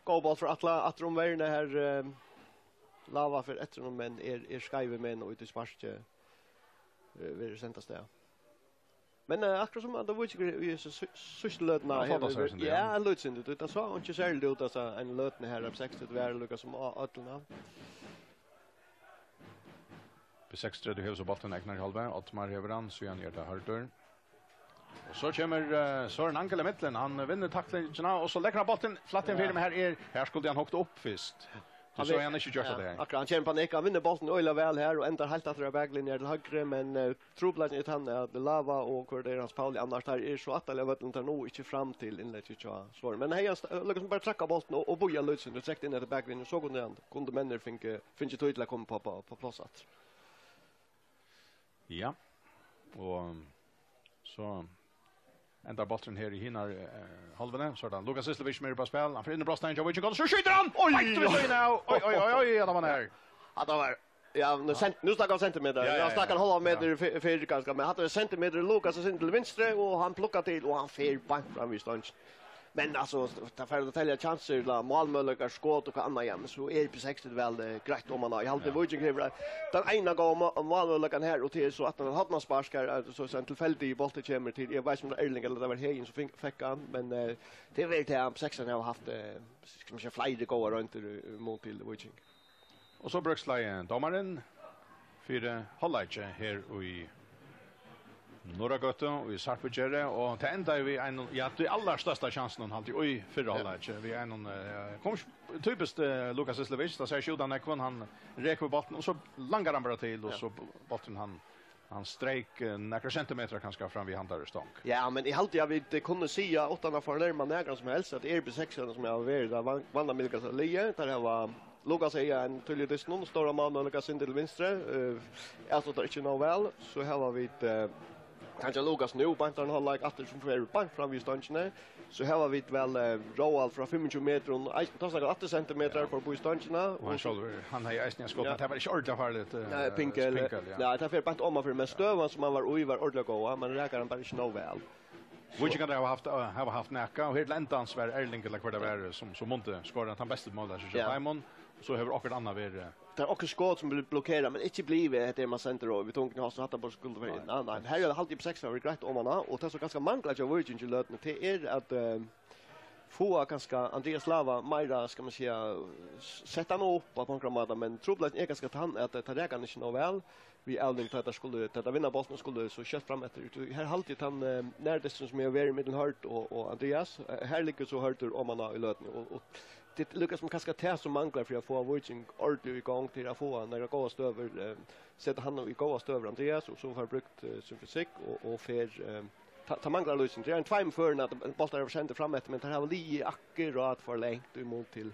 Go boll för Atla att de värna här Lava för ett rum men är skriver men och ute i sparske vill sentas där. Men akkurat som det var ju så sysslödna här. Ja, lutsen det så och inte själv ut alltså en lötne här av 60 det var Lucas som Atla. På 6:30 du har så bollen ägnar halva Ottmar Heveran så han gör det hårdare. Och så kommer Søren Angel i mitten. Han vinner tacklingen och så lägger han bollen flatt in för mig här skulle han hockt upp först. Så så han inte gjort det. Akkurat han känner panik han vinner bollen öla väl här och ändrar helt att dra backlinjen till höger men trubblar inte han att Lava och Corderans Pauli annars där är så att alla vet tar nog inte fram till inlägget så svår. Men här liksom bara tracka bollen och boja lutsen och direkt in i backlinjen så kunde männer finns ju till att komma på plats. Ja. Och så ända bollen här i hinnar halvene så där Lukas Islevic med på spel. Han får in i Brostein och Wichink så skjuter han. Oj det var här. Ja det var ja nu snackar centimeter. Jag snackar halva meter för ganska men hade centimeter Lukas och sen till vänster och han plockar till och han fer bank fram vid stånd. Men alltså ta för att tälja chanser la målmöjligheter skott och annat igen så är på 60 väl grejt om man har alltid Wichink kräver den ena gången målmöjligheten här och till så att han hade någon sparskar så sen tillfälligt i bollen kommer till jag vet inte Erling eller det var Hegen så fick han men det vet jag på 60 har haft ska man säga flera gånger runt mot till Wichink. Och så brukslejen domaren för halvlek här i Norra Götte och i Sarpegere och till ända vi en det allra största chansen han alltid oj förra halvlek vi är någon typiskt Lukas Islevic där säger skjuta när han räcker bollen och så langar han bara till och så bollen han strejk några centimeter kanske fram vid handlar stång. Ja, men i halt jag vill kunna säga åttan för när man nägra som helst att är på 6 som jag har varit vanna milka så lige där var Lukas är en tydlig det någon stora man och Lukas in till vänster alltså det är inte nog väl så här var vi kanske Lukas nu på han har like efter som för bank fram vid stången så här var vi väl Roald från 25 meter och tar sig 8 centimeter på stången och han har ju ästna skott men det var inte ordentligt farligt Pinkel ja det är bara om för med stövan som man var ordentligt goda men räcker han bara inte nog väl. Vilket kan det ha haft näka och helt läntans var Erling eller vad det var som måste skåra han bästa mål där så Simon så har också andra ver det är också skott som blir blockerade men inte blivit det man center och vi tog har så hatta på skuld för nej här är det alltid på 6 var grejt om man och det är så ganska manglar jag Virgin till lötna det är att få ganska Andreas Lava Maira ska man säga sätta han upp på programmet men trubblet är ganska han att det räcker inte nog väl vi Erling att skulle att vinna bollen skulle så kött fram efter här alltid han när det som är very middle hurt och Andreas här ligger så hurt om man har i lötna och det lyckas som kanske ta som manglar för att få Virgin ordentligt igång till att få när det går stöver sätta han i goda stöver Andreas och så har brukt sin fysik och för ta manglar lösning. Det är en tvåm för att bollar över fram efter men det har li akkurat för längt emot till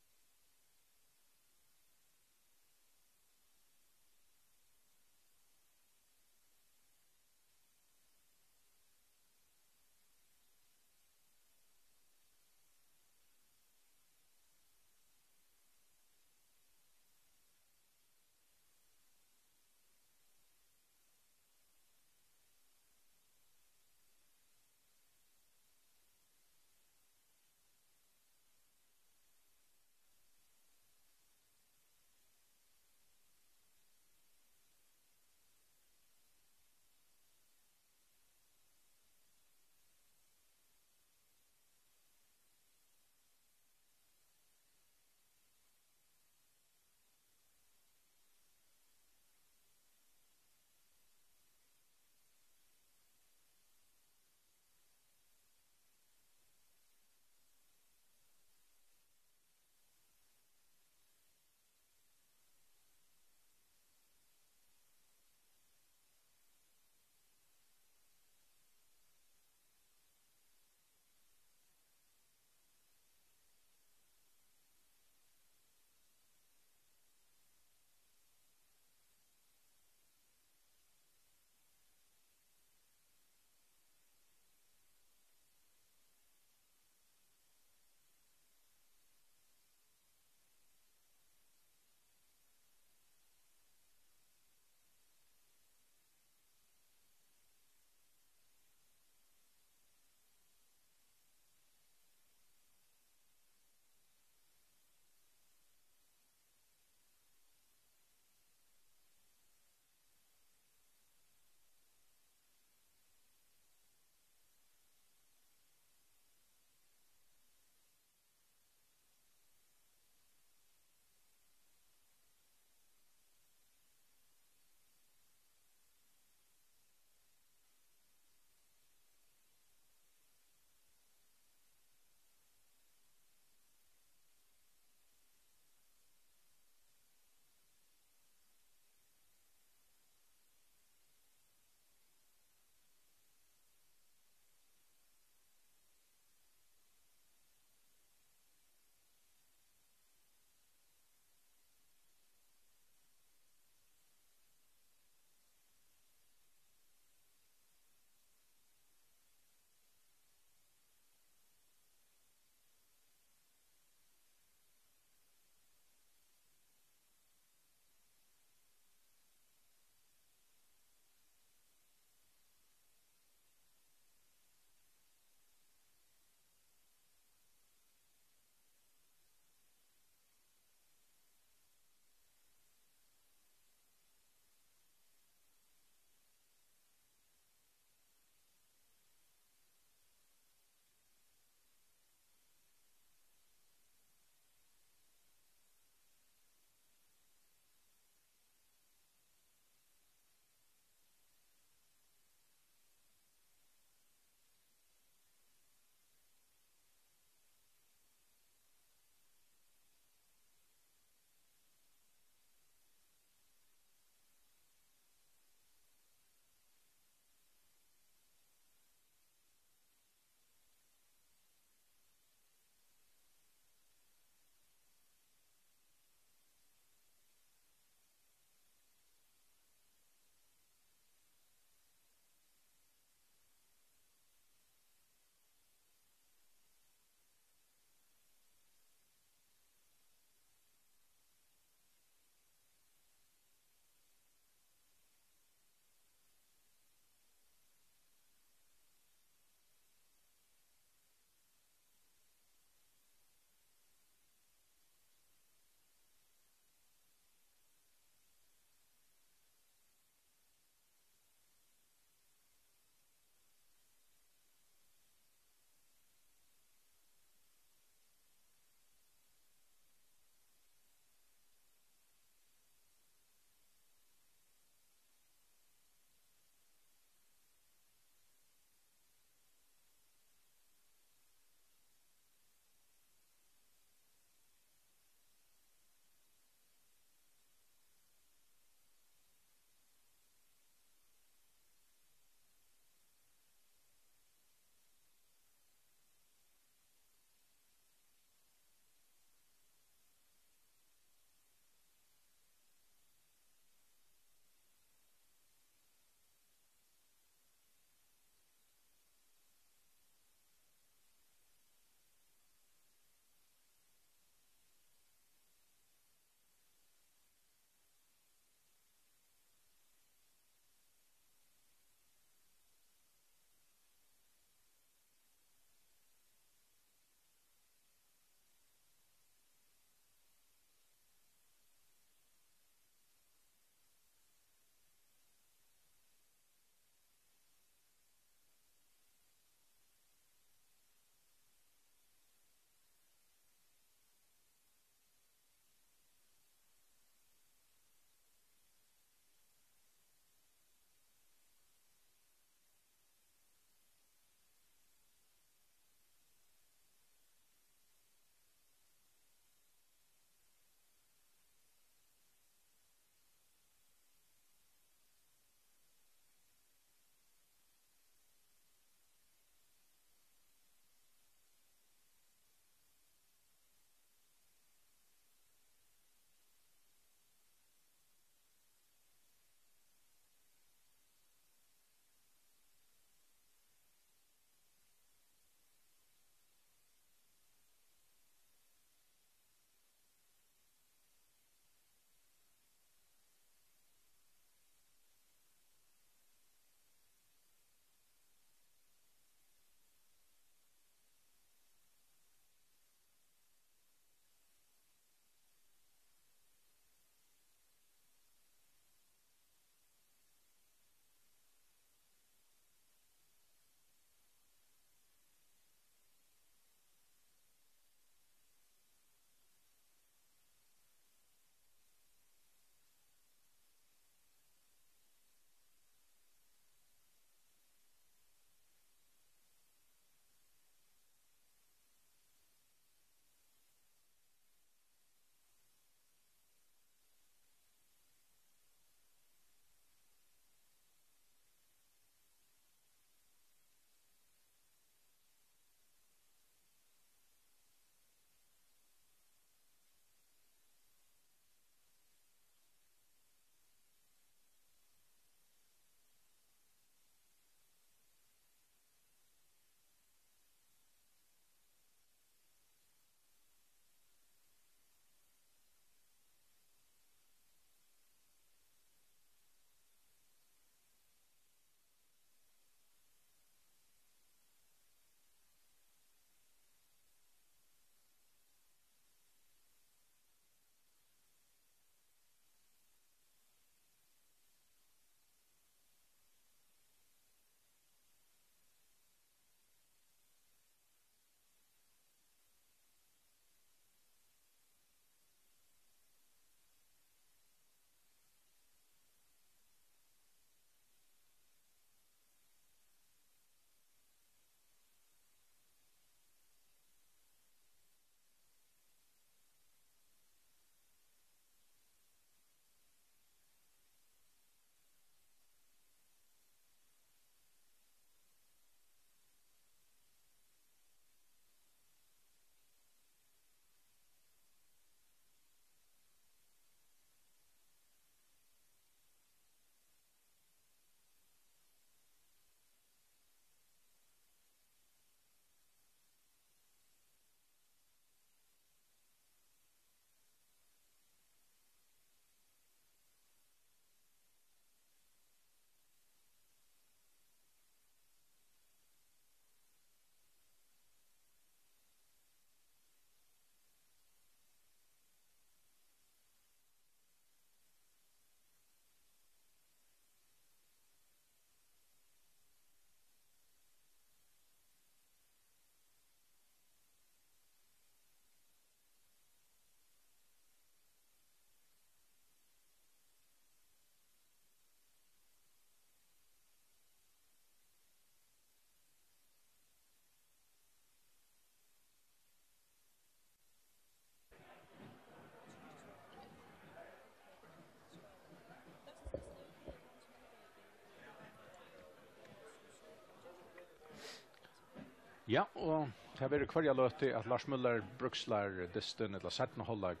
Ja, og det blir kvarja løte at Lars Müller brukslar disten eller setten hållag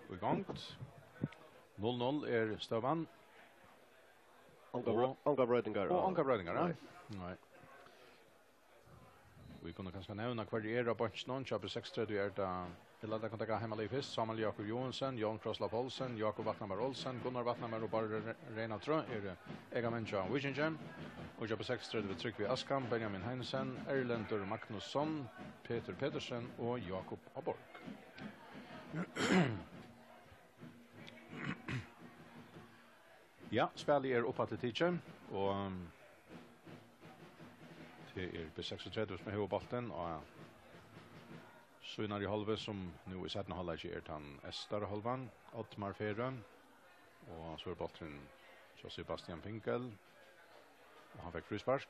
i gongt. 0-0 støvan. Anka brøydingar. Og anka brøydingar, ja. Nei. Vi kunne kanskje nevna hver av bunchen, kjøper 6-30 da Eller det kan ta hemma liv fyrst. Samuel Jakob Johansson, Jan Kroslav Olsen, Jakob Vatnamar Olsen, Gunnar Vatnamar og Bare Reina Trø Ega Menja Wichingen. Og kjøper 6-30 Trygve Askam, Benjamin Heinesen, Erlendur Magnusson, Peter Pedersen og Jakob Aborg. Ja, spillet oppa til teacher, og det B36 som har bolten, og Sunar i halve som nu i setten halvleg den Estar halvan, Ottmar Fere, og så bolten Sebastian Pinkel, og han fikk frispark.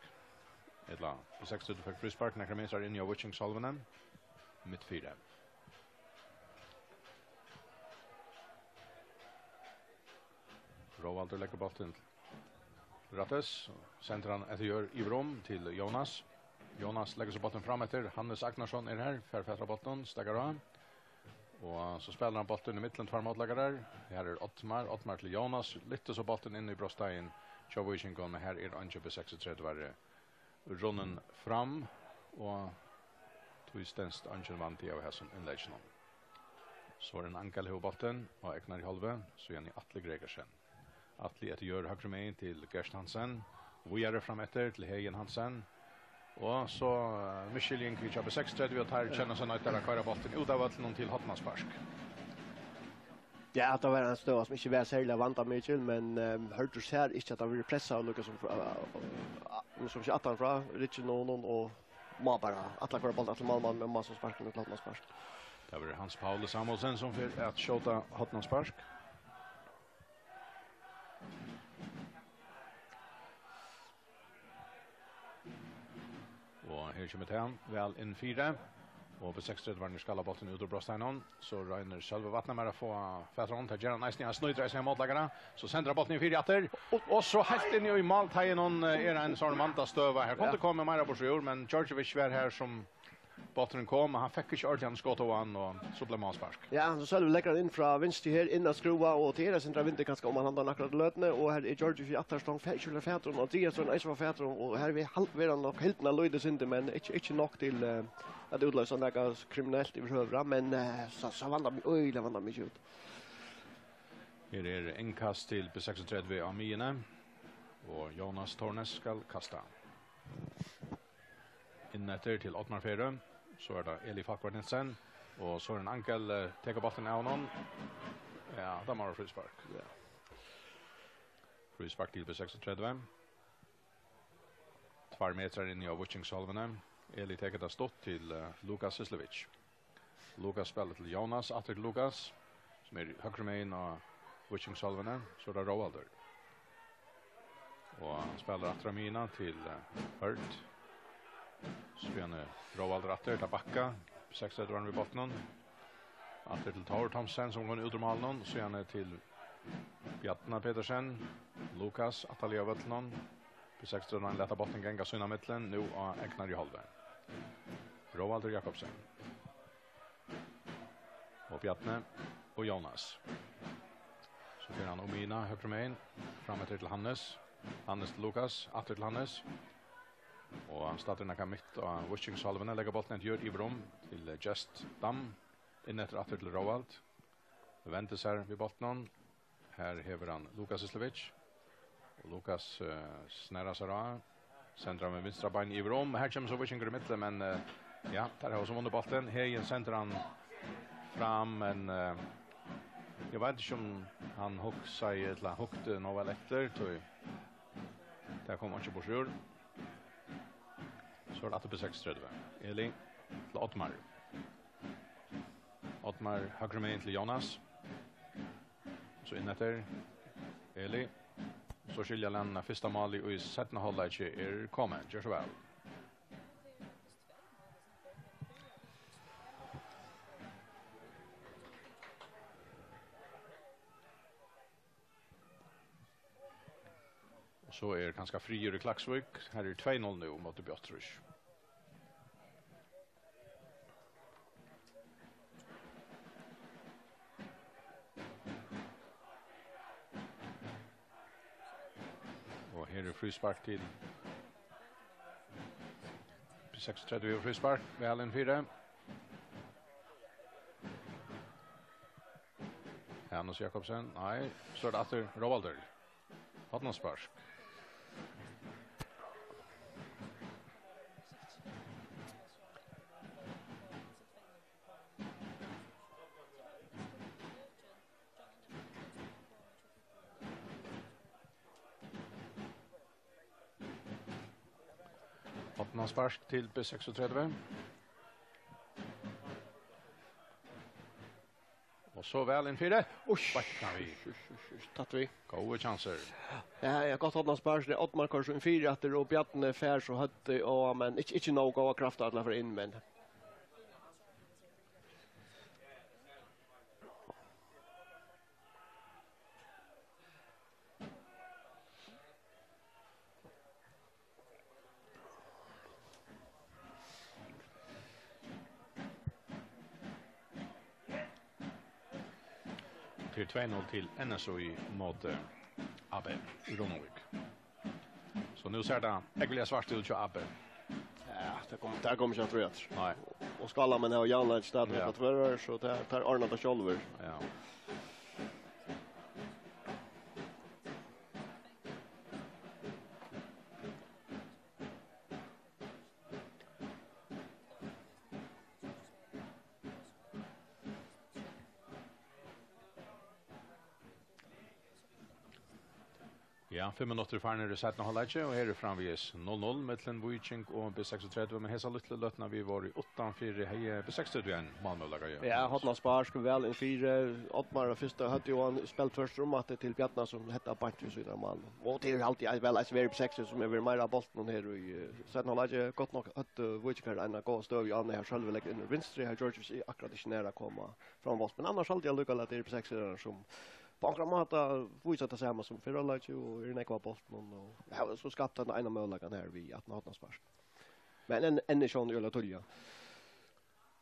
Edla B36 fikk frispark, nekker minst inn i Witchings-halvene, midt 4. Rovalder legger bolten Rattes, sender han etter gjør i Brom til Jonas. Jonas legger så bolten fram etter. Hannes Agnarsson her, færfetter bolten, stegger av. Og så spiller han bolten i midten, tvær motleggere. Her Ottmar til Jonas. Litt så bolten inn i brostdagen. Tjovøysingen, men her Anke B36 var runnen fram. Og tog stenst Anke vant i av her som innleggen. Så var det en ankel i bolten, og Egnar i halve, så igjen i Atle Gregersen. Atle etter gjør høyre med til Gerst Hansen. Vi fram etter til Hegen Hansen. Og så Michelin kvitt på 6-30 og tar kjenner seg nødt til å køre bolten ut av vattnet til Hotmansparsk. Ja, det var en støv som ikke var særlig vant av Michel, men hørte du ser ikke at det var presset av noe som ikke atten fra, Ritchie noen og må bare atle køre bolten til Malman med masse sparken til Hotmansparsk. Det var Hans Paul Samuelsen som fikk at skjøte Hotmansparsk. Og her kommer til han, vel inn 4. Og på 6-30 var den skala bolten ut av Brosteinon. Så regner selve vattnet med å få Fætron til Gerard Neisning. Han snøyder seg motleggere. Så sender bolten i 4 etter. Og så helt inn i maltegjen en sånn manta støva. Her kom det komme mer på sjur, men Georgievich var her som bolten kom. Han fikk ikke ordentlig skott av han, og så ble man spark. Ja, så selv legger han inn fra venstre her, inn av skrua, og til her sender vinter kanskje om han hadde akkurat løtene, og her Georgievich i atterstånd, kjøler Fætron, og Andreasson eis var Fætron, og her er han nok helt av løyde sinde, men ikke nok til at utløse noe kriminellt i høvra, men så vandrer vi, det vandrer mye ut. Her innkast til B36 av Miene, og Jonas Tornes skal kasta. Innetter til Ottmar Fere, så det Eli Falkvart Nilsen, og så en ankel teker bolten av noen. Ja, da må det frispark. Ja. Frispark til B36. 2 meter inn i Witchings-halvene. Eli teker det stått til Lukas Sislevic. Lukas spiller til Jonas, atter til Lukas, som høyre med inn av Witchings-halvene, så det Roalder. Og han spiller atter Amina til Hurt. Så gjerne Roalder atter til Bakka, 6-30 var han ved botten. Atter til Tor Thomsen som går ut av malen. Så gjerne til Bjartna Petersen, Lukas, Atalia Vøtlenon. På 6-30 var han leta botten genga synna mittlen, nå av Egnar i halve. Roalder Jakobsen. Og Bjartne og Jonas. Så fyrer han Omina, høyre med inn, frem etter til Hannes. Hannes til Lukas, atter til Hannes. Og han starter nekka mitt av Witchings-halvene, legger bolten et gjør i Brom til Just Dam, inn etter atter til Roald. Venter seg ved bolten. Her hever han Lukas Islevic. Og Lukas snærer seg av. Sender han med vinstra bein i Brom. Her kommer så Witchinger i midten, men ja, der har også vunnet bolten. Her sender han fram, men jeg vet ikke om han hukte noe vel etter. Der kom han ikke på sjur. Så er det atter på 6-30. Eli til Ottmar. Ottmar høyre med inn til Jonas. Så inn etter Eli. Så skiljer han første mål i 17. halvleg kommet. Gjør så vel. Så kanskje frigjør i Klaksvik. Her 2-0 nå mot Bjørtrus. Här är frispark till 36 frispark. Väl en 4. Janus Jakobsen. Nej, så det efter Rovalder. Hotnarspark. Hotnarspark till B36. Och så väl en 4. Backar vi. Tatt vi. Gode chanser. Ja, jag gott hotna spars det Ottmar kors en 4 att och Bjarne fär så hade och men inte nog goda krafter alla för in men. Till 2-0 till NSOI mot Abbe Ronovik. Så nu ser det äckliga svart ut till Abbe. Ja, det kommer inte att rätt. Nej. Och skalla men har Jan ett stad att förra så det tar Arnold och Sjölver. Ja. Ja, 5 minutter farner det sett halvtid och här är framvis 0-0 mellan Viking och B36 men hesa lite lötna vi var i 8-4 heje B60 Malmö-laget. Ja, hotna spars skulle väl en 4 Ottmar första hade ju han spelat först rum att till Bjarne som hette Bantus i Malmö. Och det är alltid väl att vara på 6 som är mer bollen här i sett halvtid gott nog att Viking har en gå stöv ju Anne här själv lägger in vänster har George akkurat inte nära komma från vås men annars alltid lucka att det är på 6 som Bankramata fortsätta samma som förra laget och är nekva bollen och ja så skapade den ena möjligheten här vi att hotna spars. Men en sån öla tulja.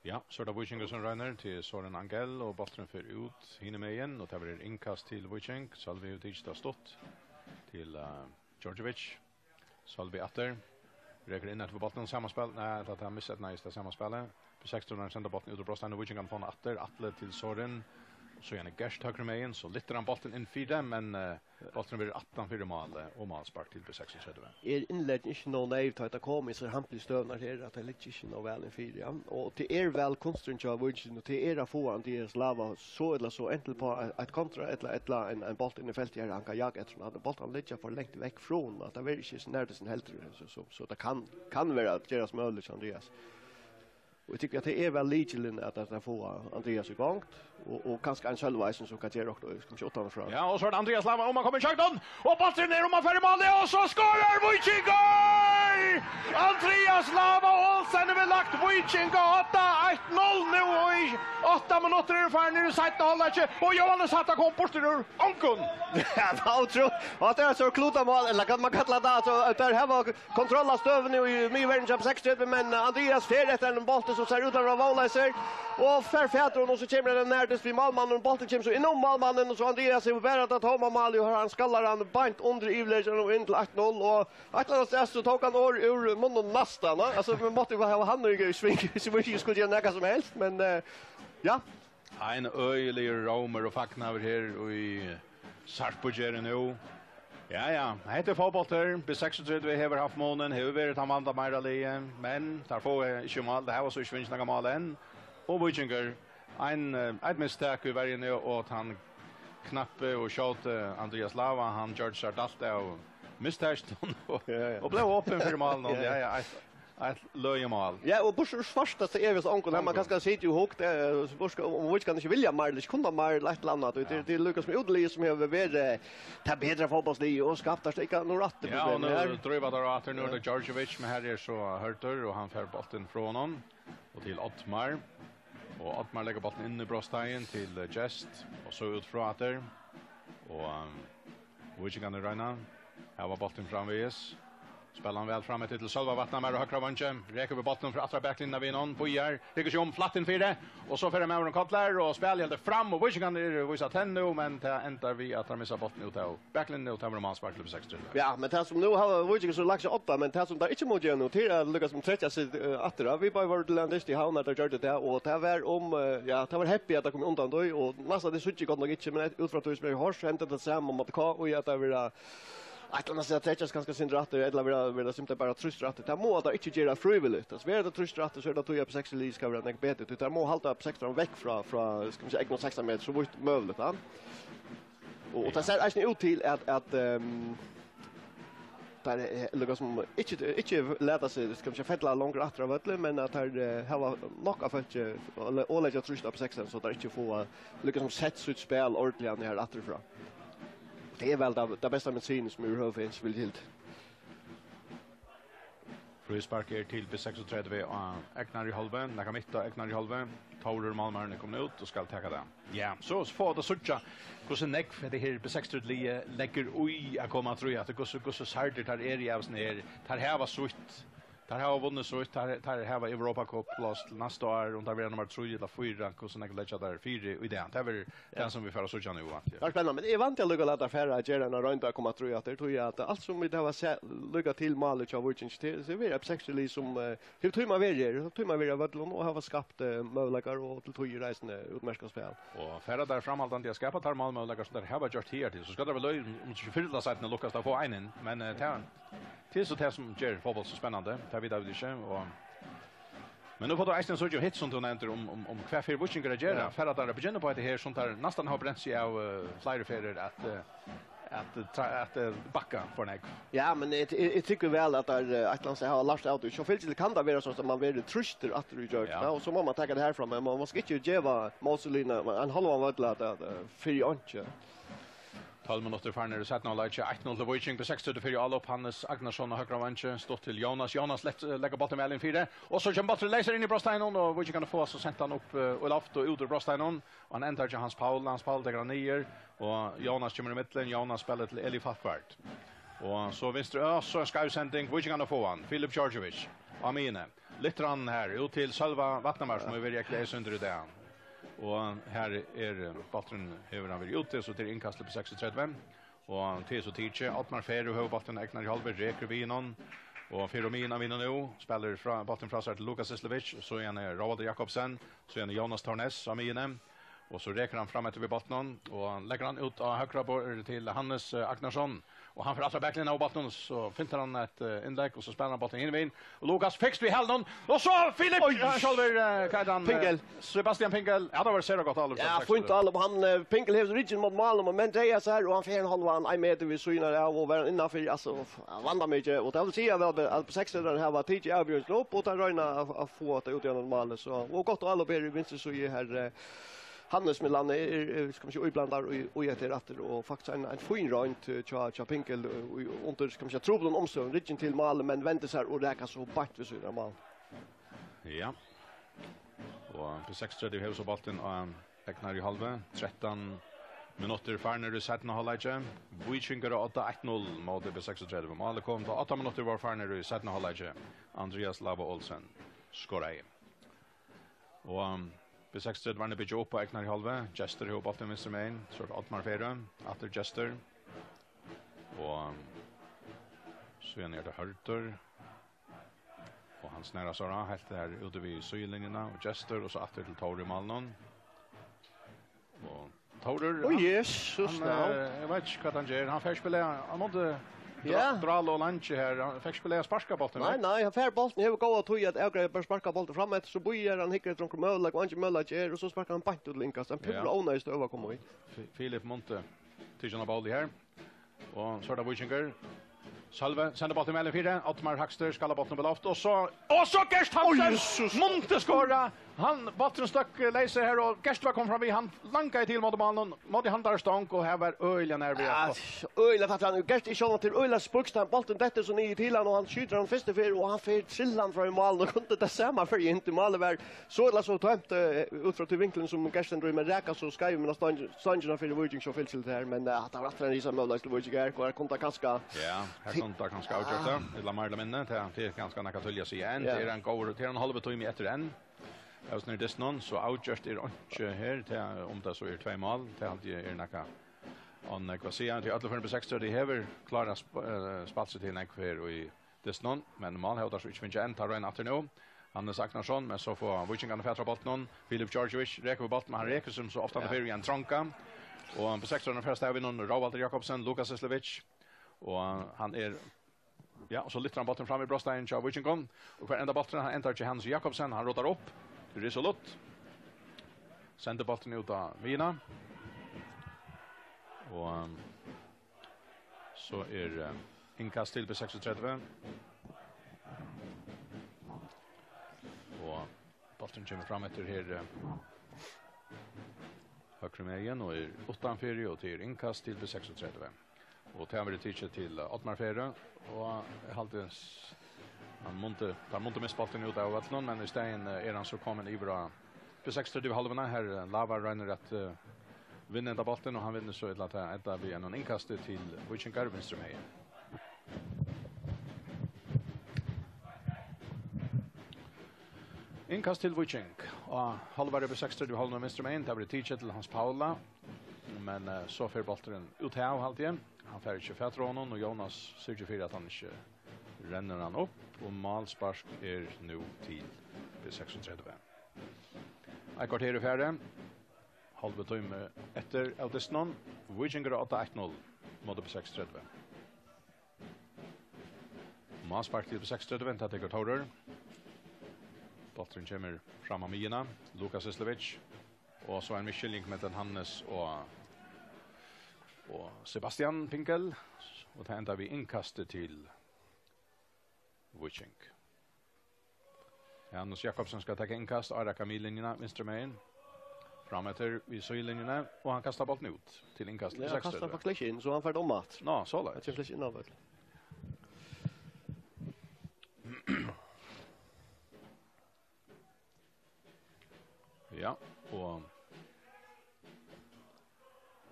Ja, så det Viking som runner till Soren Angel och bollen för ut hinner med igen och det blir inkast till Viking. Salvi utista stått till Djordjevic. Salvi åter. Räcker in att få bollen sammanspel. Nej, att han missat nästa sammanspelet. På 16 sända bollen ut och brostan och Viking kan få åter Atle till Soren. Så gärna Gerst högre med in så lyfter han bollen in 4 men bollen blir 18 för mål och målspark till B36. Inled inte någon naivt att komma så hamplig stövnar här att det ligger inte någon väl en 4 och till väl konstren jag vill till era få det slava så eller så enkel på att kontra en boll in i fältet här han kan jaga efter att bollen ligger för långt väck från att det är inte nära sin helt så det kan vara att göra möjligt Andreas. Och jag tycker att det är väl legitimt att få Andreas igång och kanske en självväsen som kan göra också ska inte åtta fram. Ja, och så är det Andreas Lava om man kommer Sjögdon och bollen ner om man för mål och så skorar Viking! Andreas Lava Olsen har lagt Viking 8-1-0 nu och i 8 minuter är för nu sätter hållet och Johannes Hatta kom bort ur ankon. Ja, vad tror att det är så klota mål eller kan man kalla det så där här var kontroll av stöven i Myvärden 60 men Andreas fer efter en boll som ser ut att vara sig och förfäder och så kommer den närmast vid målmannen och bollen kommer så inom målmannen och så Andreas är beredd att ta mål och han skallar han bant under ivlegen och in till 8-0 och att så tog han ur munnen nästan alltså vi måste ha han i sving så vi skulle göra något som helst men ja en öjlig romer och fackna över här och i Sarpsborg nu. Ja, heter fotbollter. B36 vi har haft månen, har varit han vant mer allige, men tar få inte mål. Det här var så svinns några mål än. Och Vikinger ett misstag i varje nu och han knappe och shot Andreas Lava han George Sardalta och misstag och blev öppen för mål någon. Ja, ett löjemål. Ja, och Bushers första så är det så onkel man kanske sitter ju högt Bush om vi kan inte vilja mer det kunde mer ett annat det Lucas med Odli som har varit ta bättre fotbollslig och skapar sig kan nog rätt ja, och nu tror jag att det är Djordjevic med här är så hörter och han får bollen från honom och till Ottmar. Och Ottmar lägger bollen in i bröststegen till Jest och så ut från där. Och Viking kan räna. Här var bollen framvis. Spelar han väl framåt till Sölva Vattnamar och högra vänche. Räcker på botten för andra backlinjen vid någon. Bojar. Rycker sig om flatten för det. Och så för det med och Kottler och spelar helt fram och Wish kan visa tenno men det ändar vi att han missar botten ut av backlinjen och tar man sparkar på 6-3. Ja, men det som nu har Wish så lagt sig 8 men det som där inte mot igen nu till att lyckas med 30 sig åter. Vi bara var till landist i havna där gjorde det och det var om ja, det var happy att det kom undan då och nästan det såg gott nog inte men utifrån att vi har hänt det samma mot K och att det var att man säger att det ganska syndratter eller vill simpelt bara trustratter. Det må där inte göra frivilligt. Så är det trustratter så är det att jag på 6 lis ska vara något bättre. Det må hålla upp 16 veck från ska vi säga 16 meter så vitt möjligt va. Och det ser alltså ut till att där Lucas som inte lätta sig ska vi säga fettla långt rätt av vattnet men att här har några fält och lägga trustra på 16 så där inte få Lucas som sätts ut spel ordentligt här återifrån. Det är väl det bästa medicin som vi finns vill till. Frispark till B36 och Eknar i halven. När kan mitta Eknar i halven. Taurer Malmaren kommer ut och ska ta det. Ja, så får det sucha. Hur så neck för det här B6 lägger oj att komma tror jag att det går så sardt där är i avs ner. Tar här var sutt. Där har vunnit så tar här var Europa Cup plus nästa år och där blir nummer 3 eller 4 hur så lägger där 4 i det. Det är väl den som vi får så nu va. Det är spännande men det är vant att lugga lite affärer att göra en runda komma tror jag att det tror jag att allt som vi det var lugga till målet av Virgins till så vi är sexually som hur tror man vill vad och har skapat möjligheter och till tog resan utmärkta spel. Och färra där framhållande att skapa tar möjligheter så där har vi gjort här till så ska det väl om 24 sätten Lukas där få en men det är så det som gör fotboll så spännande. Det vet jag inte och men nu får då Eisen så ju hit som du nämnde om kvar för Washington att göra för att där begynner på det här sånt där nästan har bränt sig av flyer färder att backa för mig. Ja, men jag tycker väl att Atlantis har lärt sig att så fel till kan det vara så att man vill truster att du gör och så må man ta det här från men man ska inte ge Moselina en halva vad att för inte 12 minuter för när det sätter någon like 1-0 till Viking på 60 för all upp Hannes Agnarsson och högra vänster stått till Jonas lägger bollen mellan 4 och så kommer bollen läser in i Brosteinen och Viking kan få så sätter han upp och loft och ut ur Brosteinen och han ändrar till Hans Paul lägger ner och Jonas kommer i mitten Jonas spelar till Eli Faffart och så vänster så ska sändning Viking kan få han Filip Georgievic Amine Littran här ut till Sölva Vattnamar som är väldigt kläs under det. Och här är bollen över han vill ute så till inkast på 36 och till så tidigt Altmar Ferro har bollen Eknar i halvväg räcker vi någon och Feromina vinner nu spelar från bollen från till Lukas Islevic så är det Ravald Jakobsen så är det Jonas Tornes Amine och så räcker han fram efter bollen och lägger han ut av högra till Hannes Agnarsson och han får alltså backlinjen av bollen så fintar han ett inlägg och så spelar han bollen in i vin och Lukas fixar vi Heldon och så Filip Scholver Kajdan Pinkel Sebastian Pinkel ja det var så gott alldeles ja får inte alla han Pinkel har riktigt mot mål men det är så här och han får en halvan I med vi synar av och vara innanför alltså vanda mycket och det vill säga väl att på 60 där här var TJ Avbjörns lopp och han röna att få det ut genom målet så och gott alla ber vinst så är här Hannes Milan ska man säga iblandar och heter rätter och faktiskt en fin runt cha Pinkel under ska man säga trubbel omstörning riktigt till mål men väntar sig och räka så bort vid sidan mål. Ja. Och på 6:30 har så bollen och Eknar i halva 13 minuter för när du sätter halvlek. Vikingar 8-1-0 mot på 36 mål kom då 8 minuter var för när du sätter halvlek. Andreas Lava Olsen skorar. Och på 6 var det bygga upp på Eknar i halva. Jester har bollen med Semain. Så Altmar Ferro. Efter Jester. Och så är det Hörter. Och han snärar så helt där ute vid sydlinjerna. Och Jester och så efter till Taurer Malnon. Och Taurer. Yes, så snabbt. Jag vet inte vad han gör. Han får spela. Han måste dra och lunch här. Han fick spela sparka bollen. Nej, han får bollen. Han går att att jag bara sparka bollen framåt så bojar han hickar från mål och inte mål och så sparkar han bort ut linkas. Han pular onödigt över kommer i. Filip Monte tycker han boll här. Och så där Vikingar. Salve sänder bollen mellan 4. Altmar Hackster skalla bollen på loft och så Gerst Hansen. Monte skora. Han bollen stack läser här och Gerst var kom fram i han lanka till mot bollen. Mot han där stank och här var öliga nervös. Öliga att han Gerst i sjön till öliga spukstan bollen detta så ny till han och han skjuter han första för och han får trillan från mål och kunde det samma för inte mål var så tömt ut från till vinkeln som Gersten drog med räka så ska ju med stangerna för Viking så fel till det här men att han rätt den i samma mål skulle Viking och kunde kaska. Ja, sunda kanske avgjort det. Eller mer eller mindre. Det är ganska näka tulja sig igen. Ja. Det är en går till en halv timme efter en. Jag snur det någon så avgjort det inte här till om det så är 2 mål till alltid är näka. On Equasia till alla för på 6:30 det har klara spatser till näka för i det någon men mål har så inte finns en tar en efter nu. Han har sagt något sånt men så får Witchingarna fätra bort någon. Filip Georgievich räcker på bollen, han räcker som så ofta för en tronka. Och på 16 första har vi någon Rovald Jakobsen, Lukas Eslevic och han är ja, och så lyfter han bollen fram i bröststein av Witchingon och för ända bollen han äntrar till Hans Jakobsen, han rotar upp till Risolot. Sänder bollen ut av Mina. Och så är inkast till på 36. Och bollen kommer fram efter här högre med igen och är utanför och till inkast till på 36. Och tar vi det till Ottmar Ferre och halvdels han måste med bollen ut av vattnet men i stället är han så kommer i bra på 60 halvorna här Lava runner att vinner den bollen och han vinner så att det blir en inkast till Witchingar vänster med. Inkast till Witching. Och halvare på 60 halvorna vänster med. Det blir teacher till Hans Paula. Men så för bollen ut här halt igen. Han får inte fatt honom och Jonas sörjer för att han inte renner han upp och målspark är nu till på 36. Jag kvarter är färdig. Halva timme efter Eldesnon. Witchinger 8-1-0 mot på 36. Målspark till på 36. Det tar Torrer. Bollen kommer fram av Mina, Lukas Eslevic och så en Michelin med den Hannes och Sebastian Pinkel och det ända vi inkastet till Witching. Hannes Jakobsen ska ta inkast Ara Camillinjerna vänstermägen framåter vid sjölinjerna och han kastar bollen ut till inkast till 60. Ja, kastar faktiskt in så han får om att. Ja, så där. Det känns in av väl. Ja, och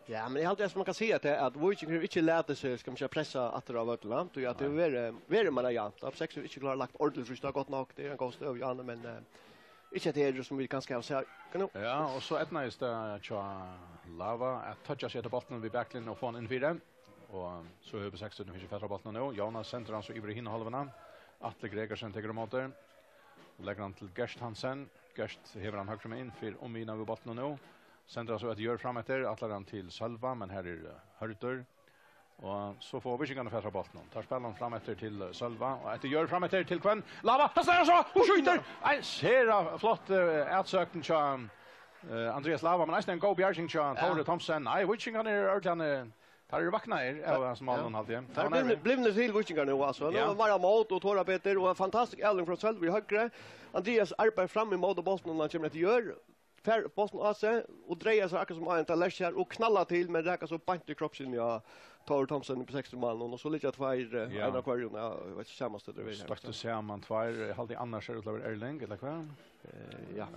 ja, men det är alltid som man kan se att Witchinger inte lärde sig ska man säga pressa att dra vart land och att det är mer jämnt. Av 6 inte klar lagt ordentligt så gott nog det är en god stöv ju men inte det som vi kanske ska säga. Ja, och så ett nice Lava att toucha sig till bollen vid backlinjen och få en infire. Och så över 16 finns ju fästra bollen nu. Jonas center han så i hinna halvorna. Atle Gregersen tar motor. Lägger han till Gerst Hansen. Gerst hever han högre med in för om Mina vid bollen nu. Centrar så att gör framåter atlar han till Salva men här är Hörter. Och så får vi inte fästra bollen. Tar spelaren framåter till Salva och att gör framåter till Kvann. Lava, han stannar så och skjuter. Nej, ser flott utsökning till Andreas Lava men nästan en go Bjärging till Tore Thomsen. Nej, Witching han är ordentligt tar ju vakna som allon alltid. Det blev det till Witchingar nu alltså. Nu var det mot och Tora Peter och en fantastisk äldring från Sölvi högre. Andreas arbetar fram i mot och Boston och han kommer att göra för Boston AC och dreja sig akkurat som en taläschar och knalla till med räka så bant i kroppen ja Tore Thomsen på 60 man och så lite att fire en akvarium jag vet inte sammaste det vet jag. Starkt att se man två alltid annars är utöver Erling eller vad? Ja.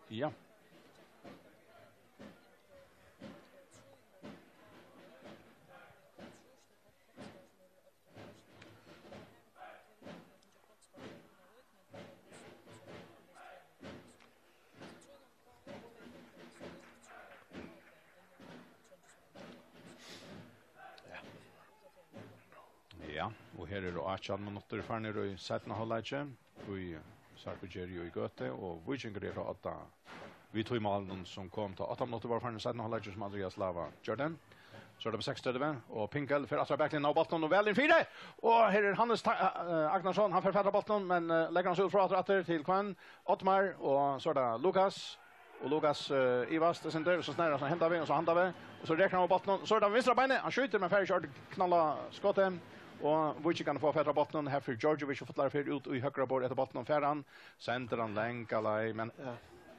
Ja. Ja, och här är det 18 minuter för ner i sättna halvlek. Vi Sarpegeri i Göte och Witchinger är att vi tog målen som kom till 8 minuter var för ner sättna halvlek som Andreas Lava Jordan. Så är det på 60 och Pinkel för att backlinjen av bollen och väl in 4. Och här är Hannes Agnarsson han förfärdar bollen men lägger han sig ut för att till Kvann Ottmar och så är det Lukas. Och Lukas Ivas det center så snärrar han hämtar vi och så handlar vi och så räknar han på bollen så är det vänstra benet han skjuter med färdig knalla skottet. Och Witching kan få färdra botten här för Georgievich och fotlar för ut i högra bord efter botten färran. Center han länkalaj men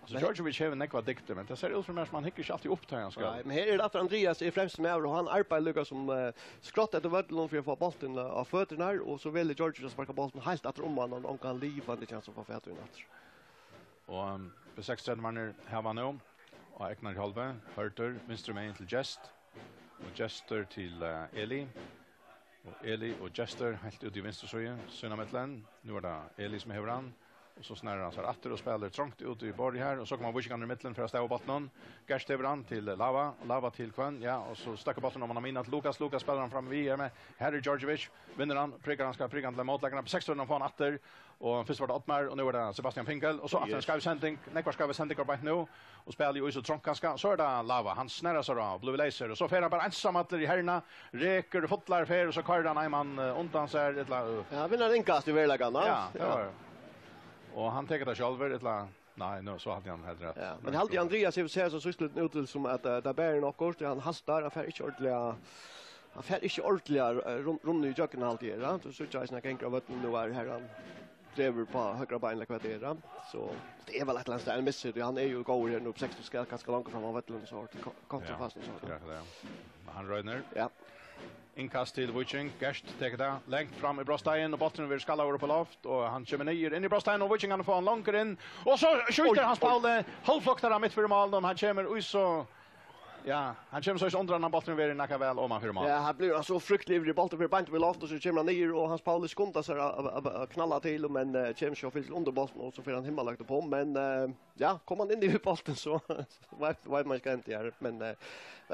så Georgievich har en ekva dikter men det ser ut som att man hickar alltid upp han ska. Nej, men här är det att Andreas är främst med och han arbetar lugga som skott efter vödlon för att få bollen av fötterna och så vill Georgievich att sparka bollen helt att om man och kan liva det känns som på färdra natt. Och på 60 man här var nu och Eknar halva Hörter Mr. Main till Jest och Jester till Eli. Och Eli och Jester helt ut I vänster sida, Sunna Metlen. Nu är det Eli som häver han. Och så snärrar han så åter och spelar trångt ut I borg här och så kommer Wishkan I mitten för att stäva botten. Gerst häver han till Lava till Kvann. Ja, och så stackar botten om man har minnat Lukas spelar han fram vi med Harry Georgievich vinner han prickar han ska pricka han till motläggarna på 16 får han åter och först var det Ottmar och nu är det Sebastian Finkel och så att han ska vi sändning nekvar ska vi sändning på nu och spelar ju så trångt ganska så är det Lava han snärrar så då Blue Laser och så får han bara ensamt I herrna reker fotlar för och så kör han en man undan så är det ja vinner inkast I verkligheten ja det var och han tänker det själv ett nej nu så hade han helt rätt ja men hade Andreas I ser så sysselt ut till som att det bär något han hastar affär inte ordentligt han fär inte ordentligt runt I jocken alltid ja så jag snacka enkla vet nu är här han driver på högra benet kvartera så det är väl ett land där missar han är ju går här nu på 60 ska ganska långt fram av Vettland så kort så fast så ja han röner ja inkast till Witching, Gerst tar det längt fram I bröststein och botten vill skalla över på loft och han kommer ner in I bröststein och Witching han får en långt in och så skjuter hans Paul halvfloktar mitt för mål han kommer ut så ja, han kommer så under han bollen vill nacka väl om han för mål. Ja, han blir så fruktlig I bollen för bant vid loft och så kommer han ner och hans Paul skundar sig att knalla till men kommer så till under bollen och så får han himmalagt på men ja, kommer han in I bollen så vad man ska inte göra men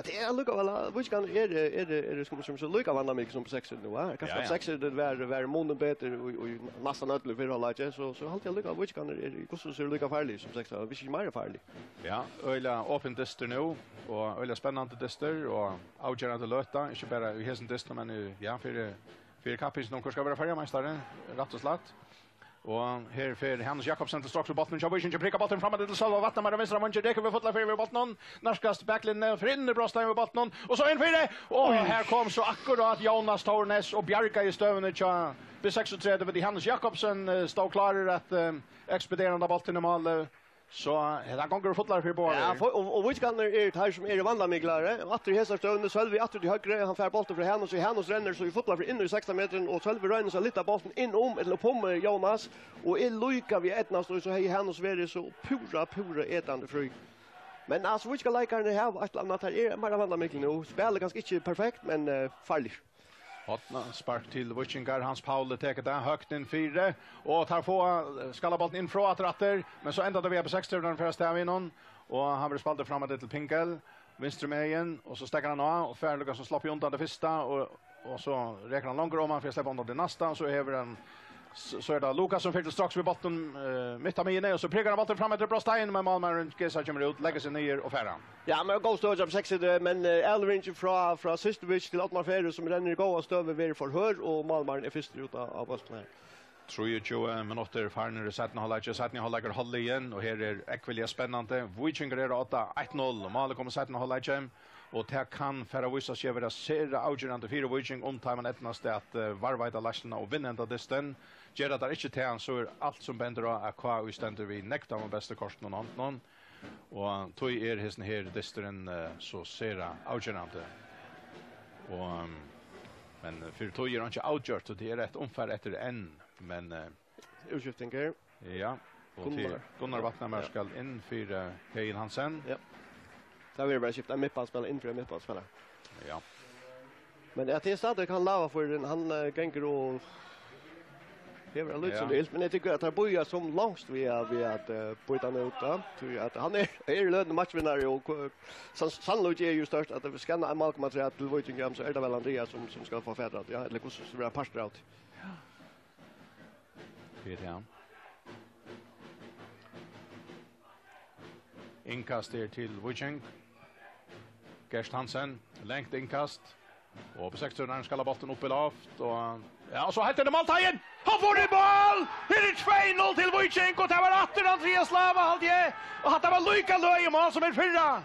det är lugga väl vilket kan är det som så lugga vann mycket som på 6 nu va kanske 6 det var månen bättre och nästan ödle för alla så halt jag lugga vilket kan är så lugga farlig som 6 vi är mer farlig ja öla open tester nu och öla spännande tester och avgörande löta inte bara I hesen tester men ja för kapis någon ska vara färgmästare rätt och slatt. Och här för Hans Jakobsen till strax på botten så vill inte pricka bollen framåt till Salva vattna med vänstra manche det kan vi fotla för botten narskast backlinjen för in I bröststein med botten och så in för det och här kom så akkurat Jonas Tornes och Bjarka I stövne tja B36 vid Hans Jakobsen stod klar att expedera bollen I mål så han går fotlar för båda. Ja, och vilket kan är här som är vandla miglare. Åter hästar stående så vi åter till höger han får bollen för Hannes och Hannes ränner så vi fotlar för in I 16 meter och själva ränner så lite bollen in om eller på med Jonas och lukar vi ettna så hej Hannes är så pura ätande fri. Men alltså vilka likarna har att annat här är bara vandla miglar nu. Spelar ganska inte perfekt men farligt. Hotna spark till Witchingar hans Paul tar det högt in 4 och tar få skalla bollen in från åter men så ändrar vi på 60 den första stävningen och han vill spalta framåt till Pinkel vänster med igen och så stäcker han av och färdig så slapp ju undan det första och så räknar han långt om han för släppa undan det nästa så häver han så är det Lukas som fick strax vid botten mitt av inne och så prickar han bollen framåt till bröststein med Malmö Gesa kommer ut lägger sig ner och färran. Ja, men går stod upp 6 men Elringe från Sistovic till Ottmar Ferro som ränner gå och stöver vi för hör och Malmö är först ut av bollen här. 23 minuter farner sätten håller håll igen och här är ekvilia spännande. Witchinger är 8-1-0 och Malmö kommer sätten hålla igen och det kan för vissa skevera ser avgörande för Witching om timern ettnast att varvaita lastarna och vinna den distan. Gerard är inte till så är allt som bänder att kvar ständer vi nekta om bästa korsen och någon och tog hesten här distan så ser avgörande och men för tog är inte avgjort och det är rätt omfär efter en men urskiftningar ja och till Gunnar Vattnamär ska in för Hein Hansen ja där vill bara skifta mittbackspelare in för mittbackspelare ja men det är stadigt kan lava för han gänger och det är lite så det men jag tycker att han börjar som långst vi att bryta ut då tror att han är lön matchvinnare och sannolikt är ju störst att vi skanna en malkmaterial till Wittingham så är det väl Andreas som ska få färdrat ja eller hur så blir passar ut ja ja inkast till Witching Gerst Hansen längt inkast och på 16 ska bollen upp I loft och ja så heter det Maltajen han får det boll det är 2-0 till Witching och det var åter Andreas Lava alltid och hade var lika löj mål som en förra.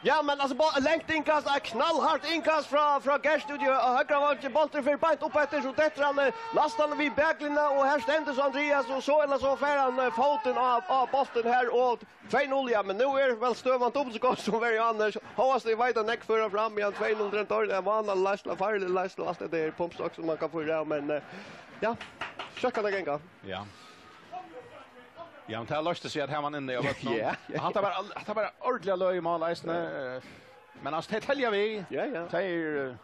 Ja men alltså längt inkast är knallhårt inkast från Gerstudio och högra vart bollen för bant upp efter så det han lastar vi backlinna och här ständer så Andreas och så eller så får han foten av bollen här och 2-0 ja men nu är väl stövan upp så gott som varje annars hoppas det vet neck för fram igen 2-0 den tar det vanliga lasla farlig lasla allt det är pumpstock som man kan få där men ja checka det gänga ja ja, men det har lust att se att här man inne jag vet nog. Han tar bara ordentligt löj mål men alltså det täljer vi. Ja. Det är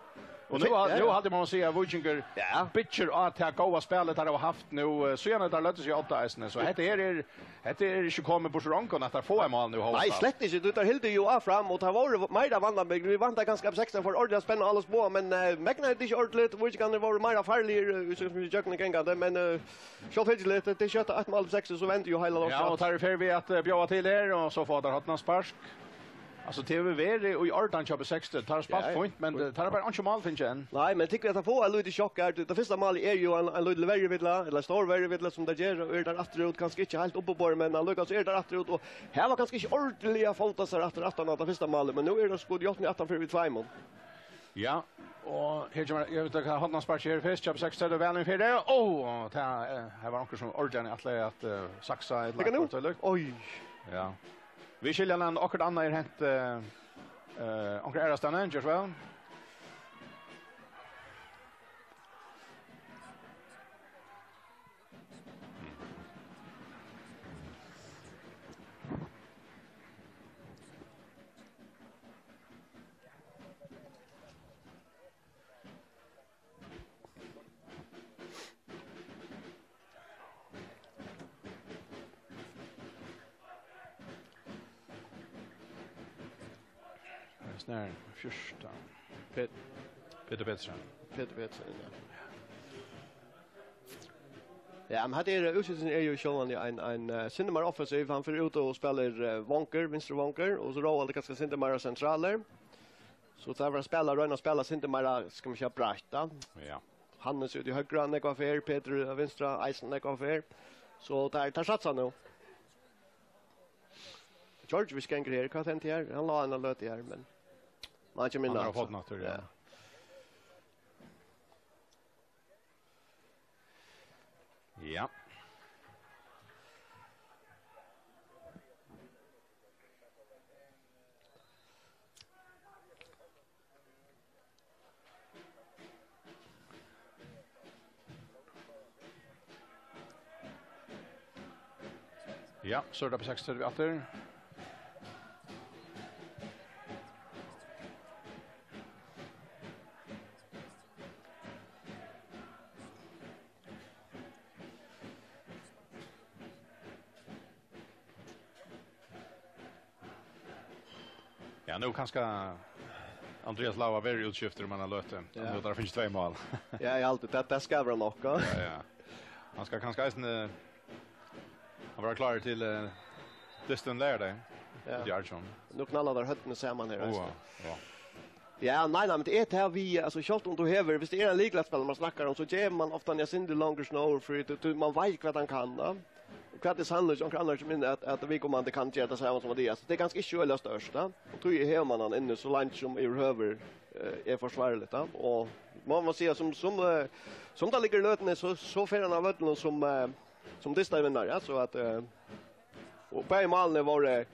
Och nu hade man säga Vikingur pitcher att ta goda spelet har haft nu så gärna där lötte sig 8 isne så det är inte komma på rankon att få en mål nu har. Nej, slett inte. Du tar helt ju av fram och tar var mer vanna med. Vi vantar ganska 16 för ordentligt spännande alls på men Magna det är ordentligt. Vi kan det vara mer farligare som vi jökna gängande men så helt lite det köta 1 mål 6 så väntar ju hela loppet. Ja, och tar det för vi att bjöa till er och så får där hatna spark. Alltså TV och i Ardan köper 60 tar spalt point men det tar bara inte mål finns igen. Nej, men tycker att han får en lite chock är det första målet är ju en lite värre vidla eller stor värre vidla som det ger och är där återut kanske inte helt uppe på men han lyckas är där återut och här var kanske inte ordentliga fota sig att det första målet men nu är det skott gjort med 18 för vid 2 mål. Ja, och här kommer jag vet inte har någon spark här först köper 60 det väl för det. Här var någon som ordentligt att saxa ett lag. Oj. Ja. Vi skiljer land och andra är hänt onkel är stan Angels väl. Snär första. Peter Pettersson. Ja, men hade utsikten är ju självan en Sindemar offensiv han för ut och spelar vanker, vänster vanker och så Roald ganska Sindemar centraler. Så där var spela Sindemar ska man köra brätta. Ja. Hannes ut i högra näck av Peter vänstra Eisen näck av så där tar satsa nu. George vi ska grejer kan inte här. Han la en löt här men man inte minns. Han har fått något ja. Ja. Ja, så är det på 60 vid åter. Ja, nu kanske Andreas Lava very utskifter man har löte. Nu där finns 2 mål. Ja, jag alltid det ska vara nog. Ja. Han ska kanske han var klar till distan där det. Ja. Jarsson. Nu knallar där hötten samman här alltså. Ja. Ja, nej, men det är det här vi alltså kört om du häver, visst det är en liglaspel man snackar om så ger man ofta när synd longer snow för det man vet vad han kan då. Och vad det sannolikt och annars men att vi kommer inte kan göra det så som det är. Så det är ganska sköla största. Och tror ju här man han inne så långt som i över är försvarligt då och man måste säga som där ligger lötne så för av vötlen som det står vinnare ja så att och på målen var det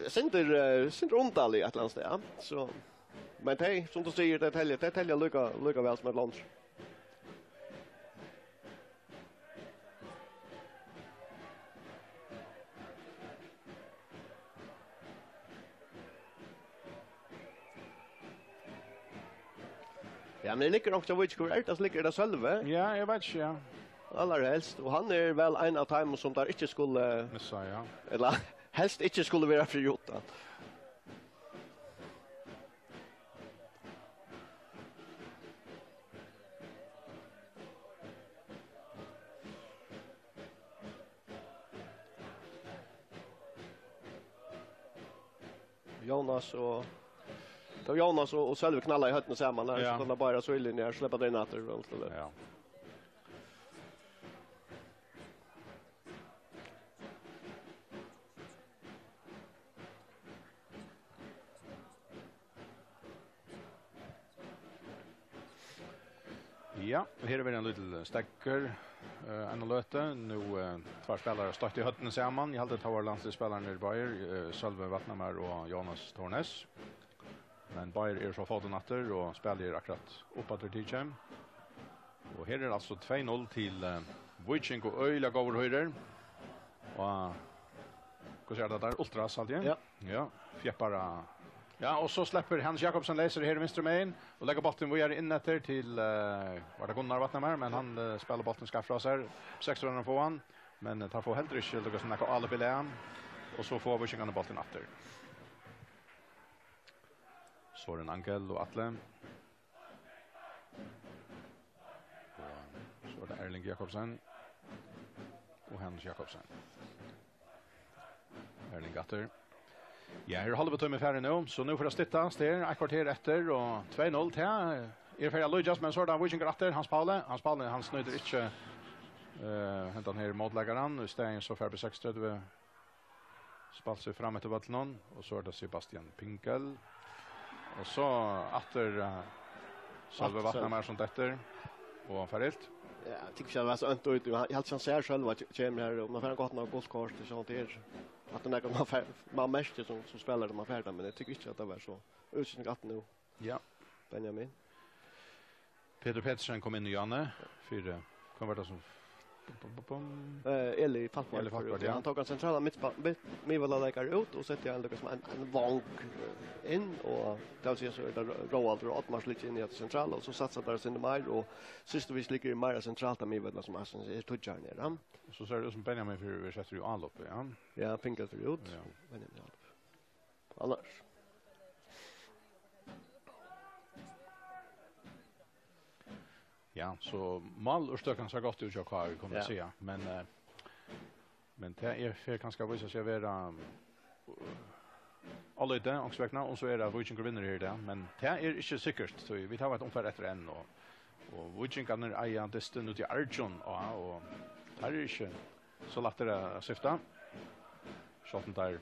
Center omtalig att lands där så men det som du säger det täljer lycka väl som ett land. Ja, men det ligger också vid skor, det ligger det själva. Ja, jag vet ja. Allra helst och han är väl en av dem som där inte skulle missa ja. Eller helst inte skulle vara för Jota. Jonas och Sölve knallar i hötten samman där så de bara så illa ner släppa det natter runt eller. Ja. Ja, här är vi en liten stäcker en löte. Nu två spelare startar i hötten samman. Jag hade tagit landslagsspelaren i Bayer, Sölve Vattnamar och Jonas Tornes. Men Bayer är så fått natter och spelar akkurat uppåt till Tichem. Och här är alltså 2-0 till Viking och Öjla går höjder. Och hur ser det där ultras alltid? Ja. Ja, fjäppara Ja, och så släpper Hans Jakobsen läser här i vänster main och lägger bollen vidare in efter till var det Gunnar Vattnamar, men han spelar bollen ska fra sig. 6 runder på han, men tar få helt rysk det går såna alla bilen och så får vi skicka bollen åter. Så är det Angel och Atle. Och så är det Erling Jakobsen och Hans Jakobsen. Erling Gatter. Ja, här håller vi till med färre nu, så nu får det stittas. Det är ett kvarter efter och 2-0 till. Är färre Lujas, men så är det Wiking Gratter, Hans Paule, han snöjder inte hentan här motläggaren. I stegen så färre på 6-30 spalt sig fram etter vattnen. Och så är det Sebastian Pinkel. Och så efter Salve Vattnamar som efter och färdigt. Ja, jag tycker det var så önt ut. Jag helt ser själv att kommer här och man får gott några gulkort så sånt är att den där man mest som spelar de affärerna, men jag tycker inte att det var så utsikt att nu. Ja. Benjamin. Peter Pettersen kom in i Janne för kan vara som Eli Falkvart. Ja. Han tog en centrala mittbackar ut och sätter en liksom en vank in och då ser så där Roald och Atmars lite in i centrala och så satsar där sin mer och systervis ligger i mer centralt av mittbackar som är tudjar ner. Så ser det ut som Benjamin för vi sätter ju all upp, ja. Ja, Pinkel för ut. Ja. Benjamin all upp. Annars Ja, så mål och stökan så gott ut jag kvar kommer att säga, men det är för kanske visa sig vara alla det och sväckna och så är det Wiking vinner här där, men det är inte säkert så vi tar ett ungefär efter en och Wiking kan eja distan ut i Arjun och här är inte så lätt att syfta. Schotten där.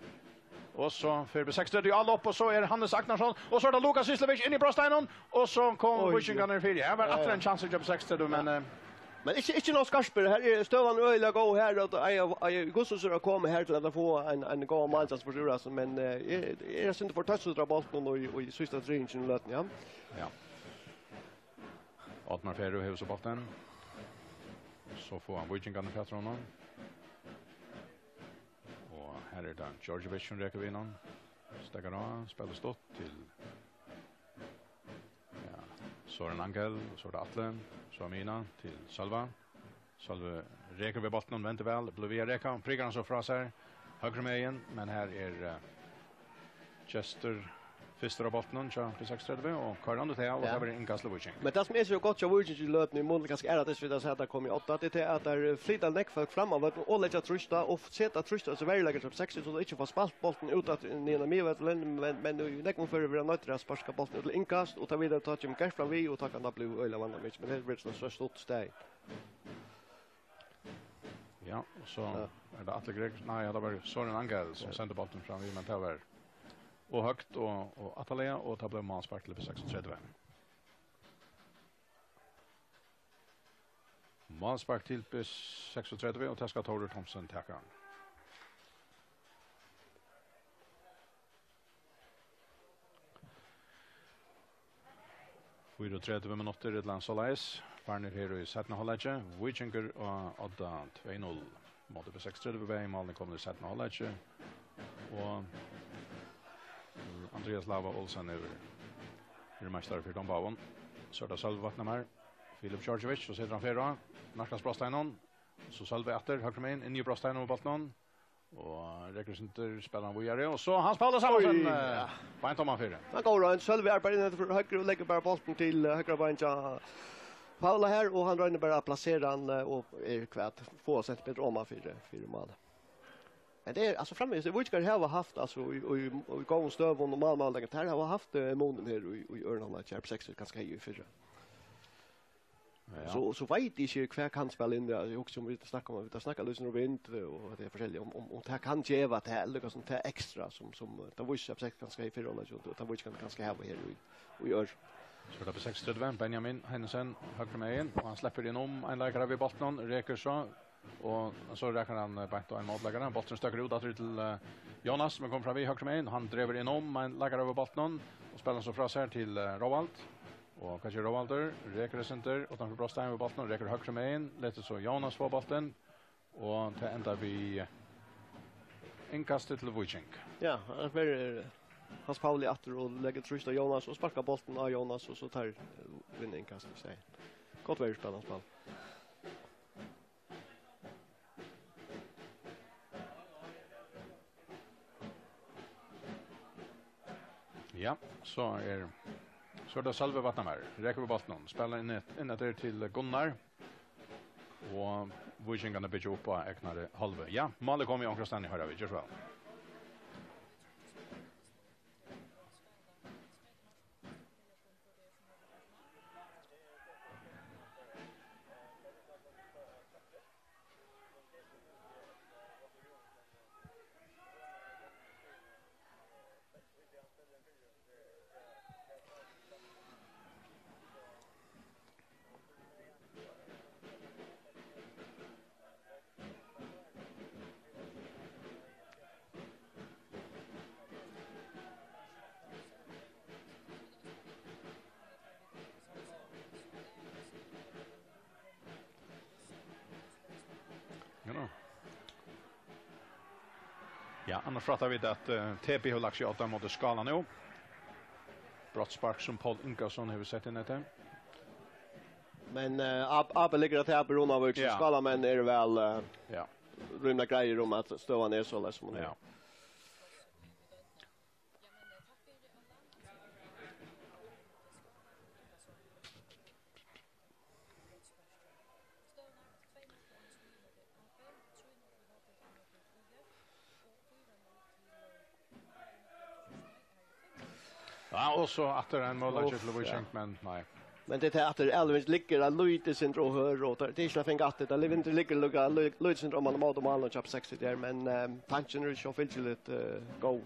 Och så för 6:30 alla upp och så är Hannes Agnarsson och så är det Lukas Islevic in i Brosteinen och så kom Wiking ner för. Ja, var efter en chans att jobba 6:30 men inte någon skarper här är stövan öliga gå här och jag Gustus har kommit här till att få en gå mansans för sura men är synd för touch ut bollen och i sista träningen löten ja. Ja. Otmar Ferro har så bollen. Så får han Wiking ner för honom. Och här är det Georgievic som räcker vinnan. Steggar av, spelar stått till Søren Angel, så är det Atle, så är Mina till Salva. Salva räcker vid botten, väntar väl, blir via räcka, priggar han så fra sig, högre med igen, men här är Chester Fister av botten, så på 6:30 och Karl till och så har vi inkast Wiking. Men det som är så gott så Wiking i löten i mål ganska är att det så att det kommer 8 det är att där flyttar neckfolk framåt och lägga trusta och sätta trusta så väl lägger upp 60 så det inte får spalt bollen ut att ner med men nu neckfolk för vi har nöjt att sparka bollen till inkast och ta vidare ta till cash fram vi och ta kan det bli öle vandra mycket men det blir så stort steg. Ja, och så är det Atle Greg. Nej, det var Søren Angel som sände bollen fram vi men det var och högt och Atalea och tar blev manspark till på 36. Manspark till på 36 och Taska Torre Thompson tackar. 34 minutter i Landsolais. Farner her i 17. halvlek. Wikinger og Odda 2-0. Måte på 6:30 ved målene kommer i 17. halvlek. Og Andreas Lava Olsen er mester for Don Bavon. Så er det Salve Vattnamar. Filip Georgievic, så sitter han fyrra. Narkas Brosteinon. Så Salve etter, høyre med inn i Brosteinon og Baltnon. Og rekrussenter spiller han videre. Og så Hans Palle Samuelsen. Beint om han fyrre. Han går da en Salve arbeider for høyre og legger bare bolten til høyre beint av Paula her. Og han regner bare å plassere han og kvært. Få sett bedre om han fire mål. Men det är alltså framvis vi ska ha haft alltså i gång stöv och normal läget här har haft månen här i Örnholm att köpa 6 ganska höj för. Ja. Så vet inte kvar kan spela in det också om vi snackar lösen och vind och det är förskälligt om det kan ge vad det eller sånt här extra som det var ju 6 ganska höj för roller så det var ju ganska här och gör. Så det på 6:30 Benjamin Hennesen höger med in och han släpper in om en läkare vid Baltnon räcker så. Och så räknar han bänt en målläggare. Bollen stöker ut att till Jonas som kommer fram vid höger med in. Han driver in om en läggare över Baltnon och spelar så fra sig till Roald. Och kanske Roald räcker center och han Brostein över Baltnon räcker höger med in. Låter så Jonas få bollen och det ända vi inkastet till Wiking. Ja, det är Hans Pauli åter och lägger trust av Jonas och sparkar bollen av Jonas och så tar vinner inkast i sig. Gott väl spännande spel. Ja, så det Salve Vatnamær. Reker vi bollen. Spelar in där till Gunnar. Och Vikingarna bygger upp på ägnare halve. Ja, målet kommer i omkring i höra vi. Gör så väl. Ja, annars pratar vi att TP har lagt sig 8 mot skalan nu. Brottspark som Paul Inkarsson har sett in det. Men Abel ligger att här på Ronavic Ja. skala men är väl Ja. rymda grejer om att stöva ner så läs som Ja. Ja, och så att det är en mål till Viking men nej. Men det är att Elvins ligger att Luite syndrom hör och det är inte fängt att det lever inte ligger Luite syndrom man mot dem alla chap 60 där men tanken är så fyllt lite go.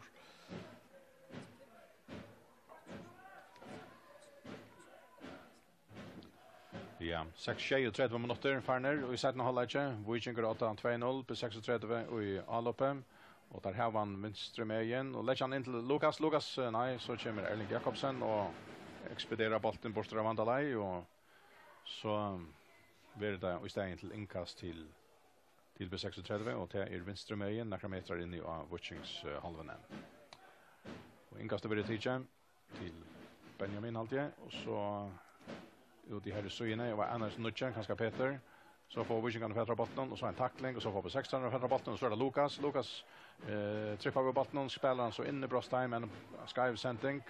Ja, 6-3 minuter farner och i sätten halvlek. Viking går 8-2-0 på 36 och i Alope. Och där har man venstre med igen och lägger han in till Lukas nej så kommer Erling Jakobsen och expedierar bollen bort från Vandalai och så blir det istället till inkast till B36 och det är venstre med igen några meter in i Vikings halvan. Och inkastet blir det till Benjamin alltid och så ut i här så inne och annars nutchen kanske Peter så får vi kan föra bollen och så en tackling och så får vi 16 och föra bollen och så är det Lukas trippar vi bollen och spelar han så inne i Brostheim en Skyve sending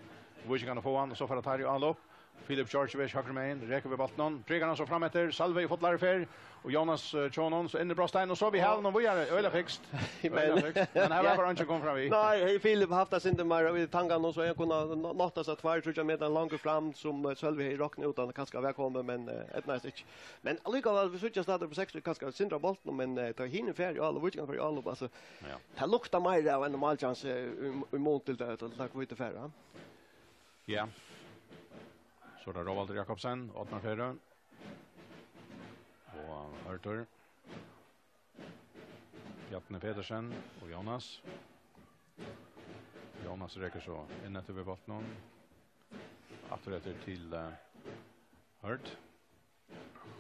vi kan få han och så för att ta ju all upp Filip Georgievich höger med in räcker vi bollen trycker han så fram efter Salve i fotlar för och Jonas Chonon så inne i Brostheim och så vi hall någon vi är öle fixt men här var han inte kom fram vi Nej, Filip haft det inte mer vid tanken och så jag kunna notta så 2-3 meter långt fram som Salve i rockna utan kanske välkommen men ett nice inte. Men allikevel vi switchar startar på 60 kanske syndra bollen men ta hinner färdig alla vi kan för alla alltså. Ja. Det luktar mer där än normal chans i mål till det att tack vite färra. Ja. Så där Roald Jakobsen, Ottmar Ferre. Och Arthur. Jatne Pedersen och Jonas. Jonas räcker så in efter vid botten. Åter till Hurt.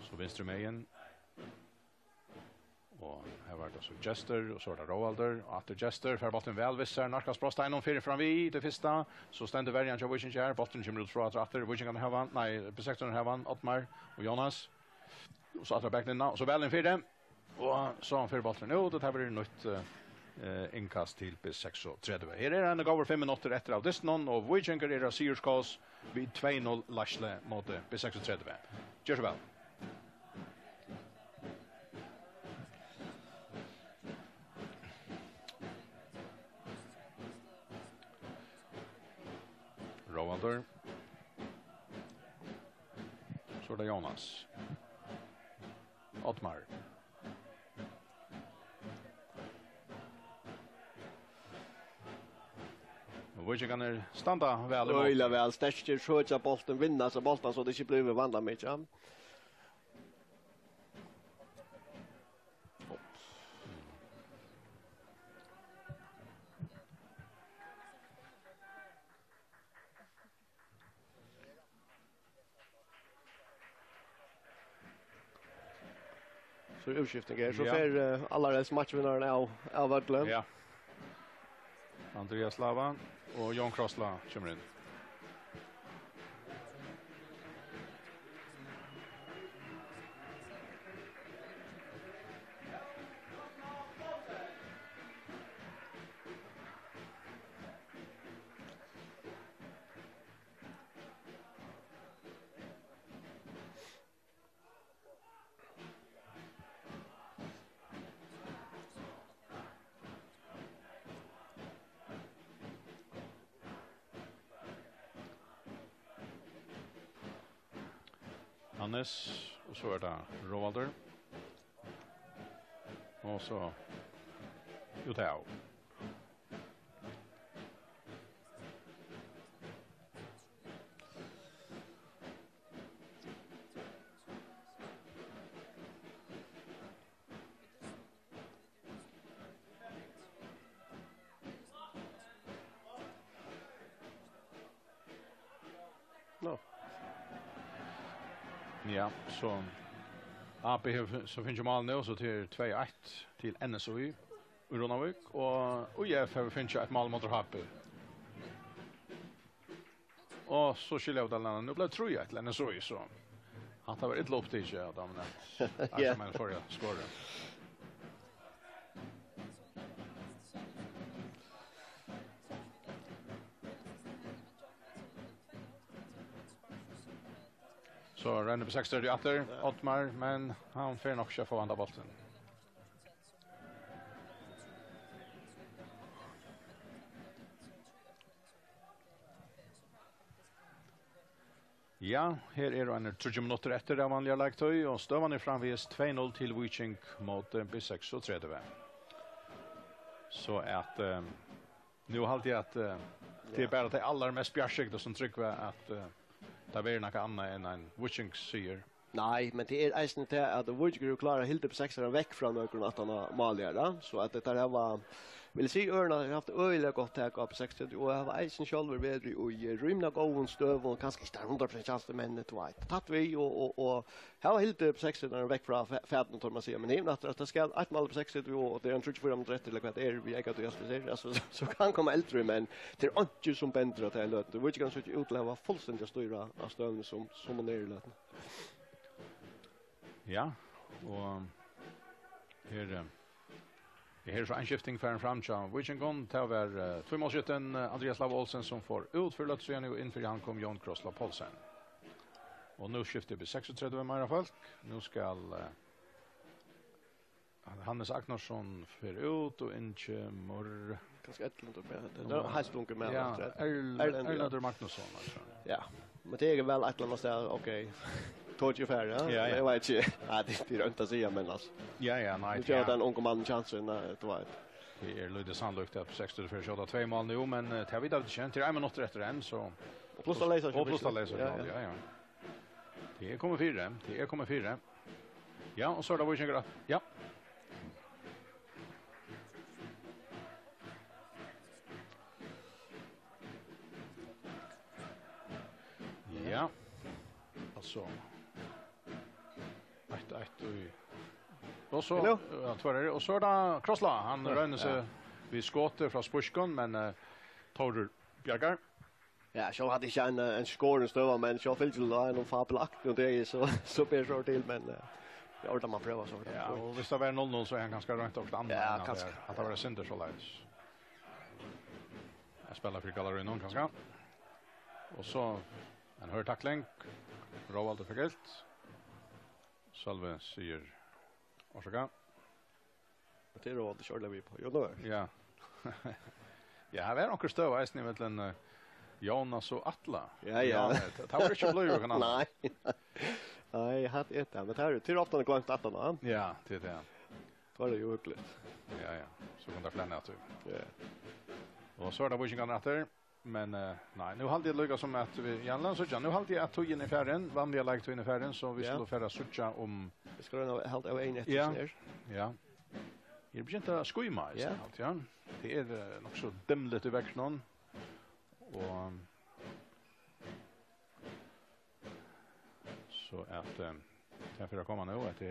Så vänster med igen. Och här var det så Jester och så där Roalder och efter Jester för botten väl vissar Narkas Brostein om fyra fram vi det första så ständer Verian Jovic här botten kommer ut från att Viking kan ha van nej på 16 har van Ottmar och Jonas och så att back nu så väl en fyra och så för bollen nu det här blir nytt inkast till B36. Här är en över 5 minuter efter av this någon och Viking är det Sears Calls vid 2-0 Lashle mot B36. Gör så väl. Roalder. Så det Jonas. Ottmar. Och vi kan standa väl. Öjla väl stäcker skjuta bollen vinna så bollen så det inte blir vandra med ja. Så uppskiftning så för alla dess matchvinnarna av Vardlen. Ja. Andreas Lava och Jon Krossla kommer in. Hannes, och så är det Rovalder. Och så Utau. No. Ja, så AP så finns ju mål nu så till 2-1 till NSOI Ronavik och UF finns ju ett mål mot HP. Och så skiljer ut alla nu blev 3-1 till NSOI så han tar ett lopp till ja då men alltså men för jag skorar. Så renner på 6:38 Ottmar men han får nog inte få andra bollen. Ja, här är en 30 minuter efter det vanliga lagtöj och stövan är framvis 2-0 till Viking mot B6 och 3. Så att nu har alltid att det är bara det allra mest bjärsikta som trycker att det blir något annat än en Viking säger. Nej, men det är eisen till att Viking klarar helt upp 6 veck från någon att han har malgärda så att det här var vill se Örna har haft öliga gott tag på 60 och har eisen själv vidare och i rymna gåen stöv och kanske inte 100% chans men det var tatt vi och har helt upp 60 veck från färden tror man säger men även att det ska ett mål på 60 och det är en 34 mot 30 eller vad det är vi äger att just det alltså så kan komma äldre men det är inte som bättre att det låter vi kan så utleva fullständigt styra av stövn som man är i löten. Ja, och här är så en skifting för en framcham. Viking gon tar över 2 målskytten Andreas Lav Olsen som får ut för att se nu inför han kom Jon Krossla Paulsen. Och nu skiftar vi 36 mera folk. Nu ska Hannes Agnarsson för ut och inte mor ganska äckligt med det. Det har stunkat med det. Erlander Magnusson alltså. Ja. Men det är väl att man säger okej. Tog ju färre. Ja. Jag vet inte. Ja, det är inte att säga men alltså. Ja, nej. Det gör den unga mannen chansen det var. Det är Ludde Sandlukt på 60 för att skjuta 2 mål nu men det vi inte känt till 1 minut efter än så plus att läsa. Ja. Det kommer 4. Det kommer 4. Ja, och så där Viking. Ja. Ja. Alltså. Och så och så där Krossla han rönner sig vi skottet från Spurskan men Tordur Bjärgar. Ja, så hade jag en score stöva men så fällt till en fabelakt och det är så bättre till men jag orkar man pröva så. Ja, och visst det var 0-0 så är han ganska rent och andra att det var synder så läs. Jag spelar för Gallery någon kanske. Och så en hör tackling. Rovalder för gult. Salve säger Orsaka. Det är Rovalder körde vi på. Jo då. Ja. Ja, här är några stöva i mellan Jonas och Atla. Ja. Det var inte blöjor kan Nej. Nej, jag hade ett men det här är ofta glömt att han. Ja, det är det. Då är det ju uppligt. Ja. Så kan det flänna att du. Ja. Och så är det Viking efter. Men nej, nu hade jag lyckats som att vi Janland så nu hade jag att tog in i färden, vanliga lag tog in i färden så vi skulle färra sucha om vi skulle nog helt av en efter där. Ja. Det blir inte skojma i allt, ja. Det är nog så dämligt i växeln och så att det för att komma nu att det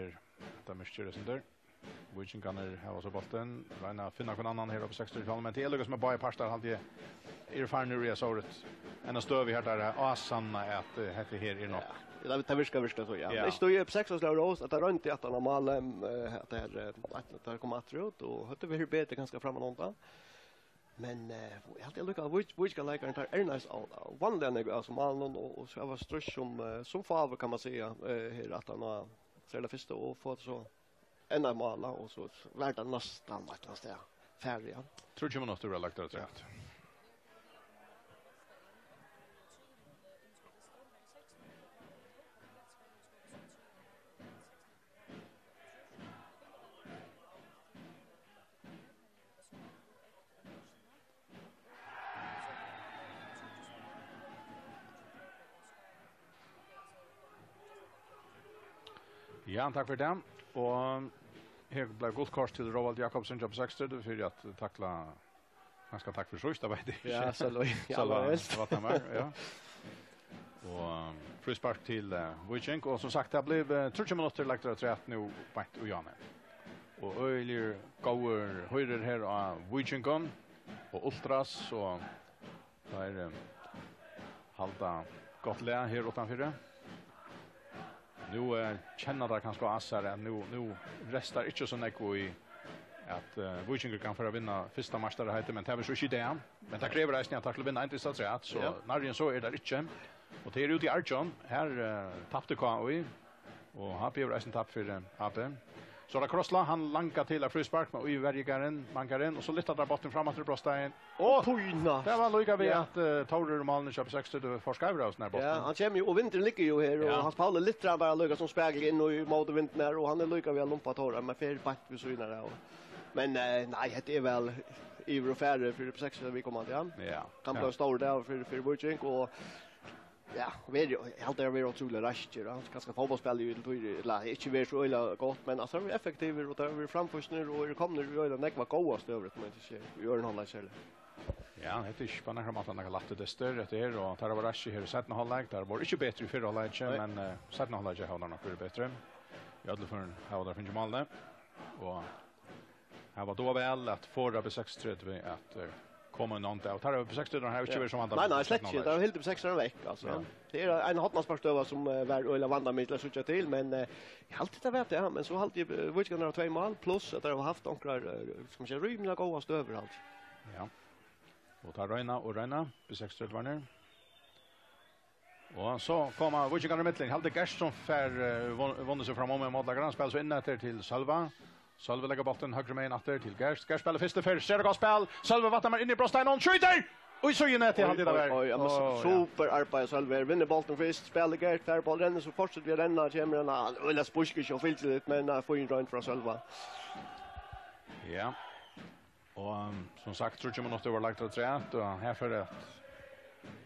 är mycket sånt där. Viking kan ha så bollen, Ragnar finna någon annan här på 60-talet men det är lyckas med bara pastar hade erfaren ur jag såret. En stöv vi här där asanna att det här är nog. Ja, det virka så ja. Ja. Det står ju på 6 års Rås att det runt i att han mal att det här kommer att ut och hade vi bättre ganska framåt någon. Men jag hade lyckats vi ska lägga den här nice vanliga alltså mal och så var strush som favor kan man säga här att han har ställa första och få så ända mala och så vart han nästan att där färdig. Tror du minuter har lagt det rätt. Ja, tack för det. Och här blev gott kort till Roald Jakobsen jobb 60 för att tackla ganska tack för sista vet jag. Ja, så vad det var, ja. Och frispark till Wojciech och som sagt det blev 30 minuter lagt det rätt nu på och Janne. Och Ölier går höjder här av Wojciech och Ultras så där halta gott lä här utanför. Nu känner det kanske assar att nu restar inte så mycket i att Wojciech kan föra vinna första matchen heter men det är så inte det. Men det kräver att han vinna inte så att så när så är det inte. Och det är ute i Archon här tappade KOI och har blivit resten tapp för AP. Så där Krossla han lankar till av frispark med övergaren mankaren och så lyfter där botten framåt till Brostein. Och pojna. Det var lika vi att Taurer Malmö köper 60 då för Skavraus när botten. Ja, han kommer ju och vintern ligger ju här och hans Paul lite bara lukar som speglar in och i mot vintern där och han är lika vi har lumpat Taurer med fel back vi så innan där. Men nej, det är väl Iver och färre för 60 vi kommer igen. Ja. Kan bli stor där för Wojciech och ja, vi helt där vi otroligt raskt då. Ganska fotbollsspel ju eller inte vi så illa gott men alltså vi är effektiva och där vi framförsner och det kommer ju öle näck var goast över det man inte ser. Vi gör en halvlek själv. Ja, det är spännande att man har lagt det större det är och tar var raskt här sätta halvlek där var inte bättre i förra halvlek men sätta halvlek har nog varit bättre. Jag hade för en här där finns mål där. Och här var då väl att förra på 6:30 att kommer någon där och tar upp 60 den här inte som andra. Nej, släkt det är helt på 6 veck alltså. Ja. Det är en hotmansparstöva som väl eller vandrar med att söka till men alltid det vet jag men så alltid Wojciech har 2 mål plus att det har haft några ska man säga rymliga goda stöver allt. Ja. Och tar Reina på 6:30 var ner. Och så kommer Wojciech i mitten. Hade Gerson för vunnit sig fram med målagaren spel så in efter till Salva. Salva lägger bollen högre med efter till Gerst. Gerst spelar första för ser det spel. Salva vattnar in i Brostein och skjuter. Oj så in till hade det där. Oj, super arbete Salva vinner bollen först spelar Gerst där bollen så fortsätter vi renna kämrarna eller spuskar och filter lite men får in runt från Salva. Ja. Och som sagt tror jag man måste vara lagt att träna och här för att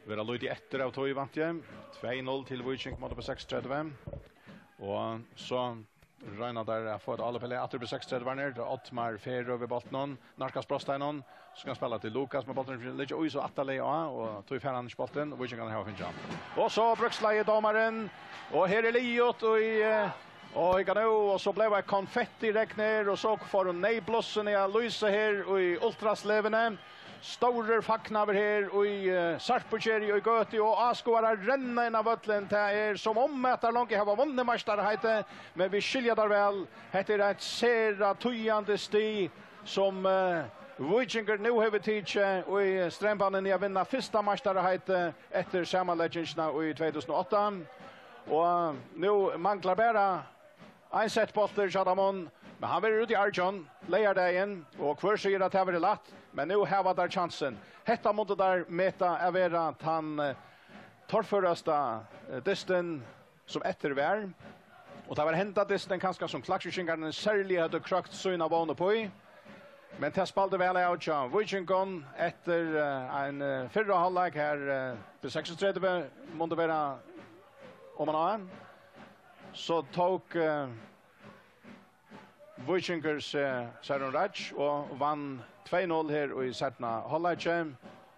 vara lite efter av Toy vant jag 2-0 till Wojciech mot på 6:35. Och så Reina där får alla pelle att på 6:30 var ner då Ottmar fer över bollen Narkas Brostein ska han spela till Lukas med bollen ligger oj så attale och Toy fer han bollen Wojciech kan ha finjan. Och så bruksleie domaren och här är Liot och i Gano och så blev det konfetti räkner och så får hon nejblossen i Luisa här och i ultraslevene stora facknaver här och i Sarpsborg och i Göte och Askoara renna in av vattnet här som ommätar långt har vunnit mästarheten men vi skiljer där väl heter det ett sera tojande sti som Wojciech nu har tidigt och i Strämbanen i att vinna första mästarheten efter sammanläggningarna i 2008 och nu manglar bara en set bolter Shadamon men han vill ut i Arjon lejer det igen och kvar säger att det var lätt men nu har där chansen hetta mot där meta Avera att han tar första distan som eftervär och det var hämtat distan kanske som klaxskingarna särskilt hade krakt såna vanor på i men det spelade väl out John Wojciech efter en förra halvlek här på 36 måste vara om man har så tog Wojciechers Sharon Raj och vann 2-0 här i sättna halvlek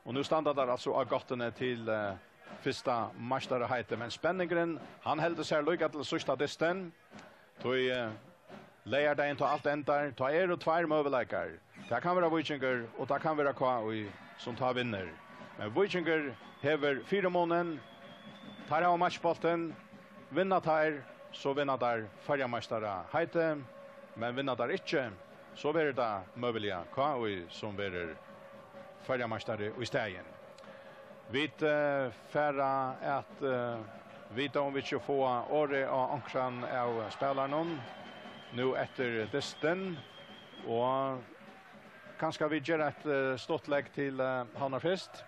och nu standar där alltså av gottene till första mästarheten men spänningen han hällde sig lycka till sista distan tog lejer det inte allt ändar ta och 2 möjligheter det kan vara Wojciech och det kan vara KOI som tar vinner Men Vikinger hever 4 måneden, tar av matchbolten, vinner tar, så vinner der fargemeistere heite, men vinner der ikke, så blir det møvelige KOI som blir fargemeistere i stegen. Vi færre at vita om vi ikke får året av ankran av spillerne nu etter dysten, og kanskje vi gjør et stort legg til Hamnar Fest.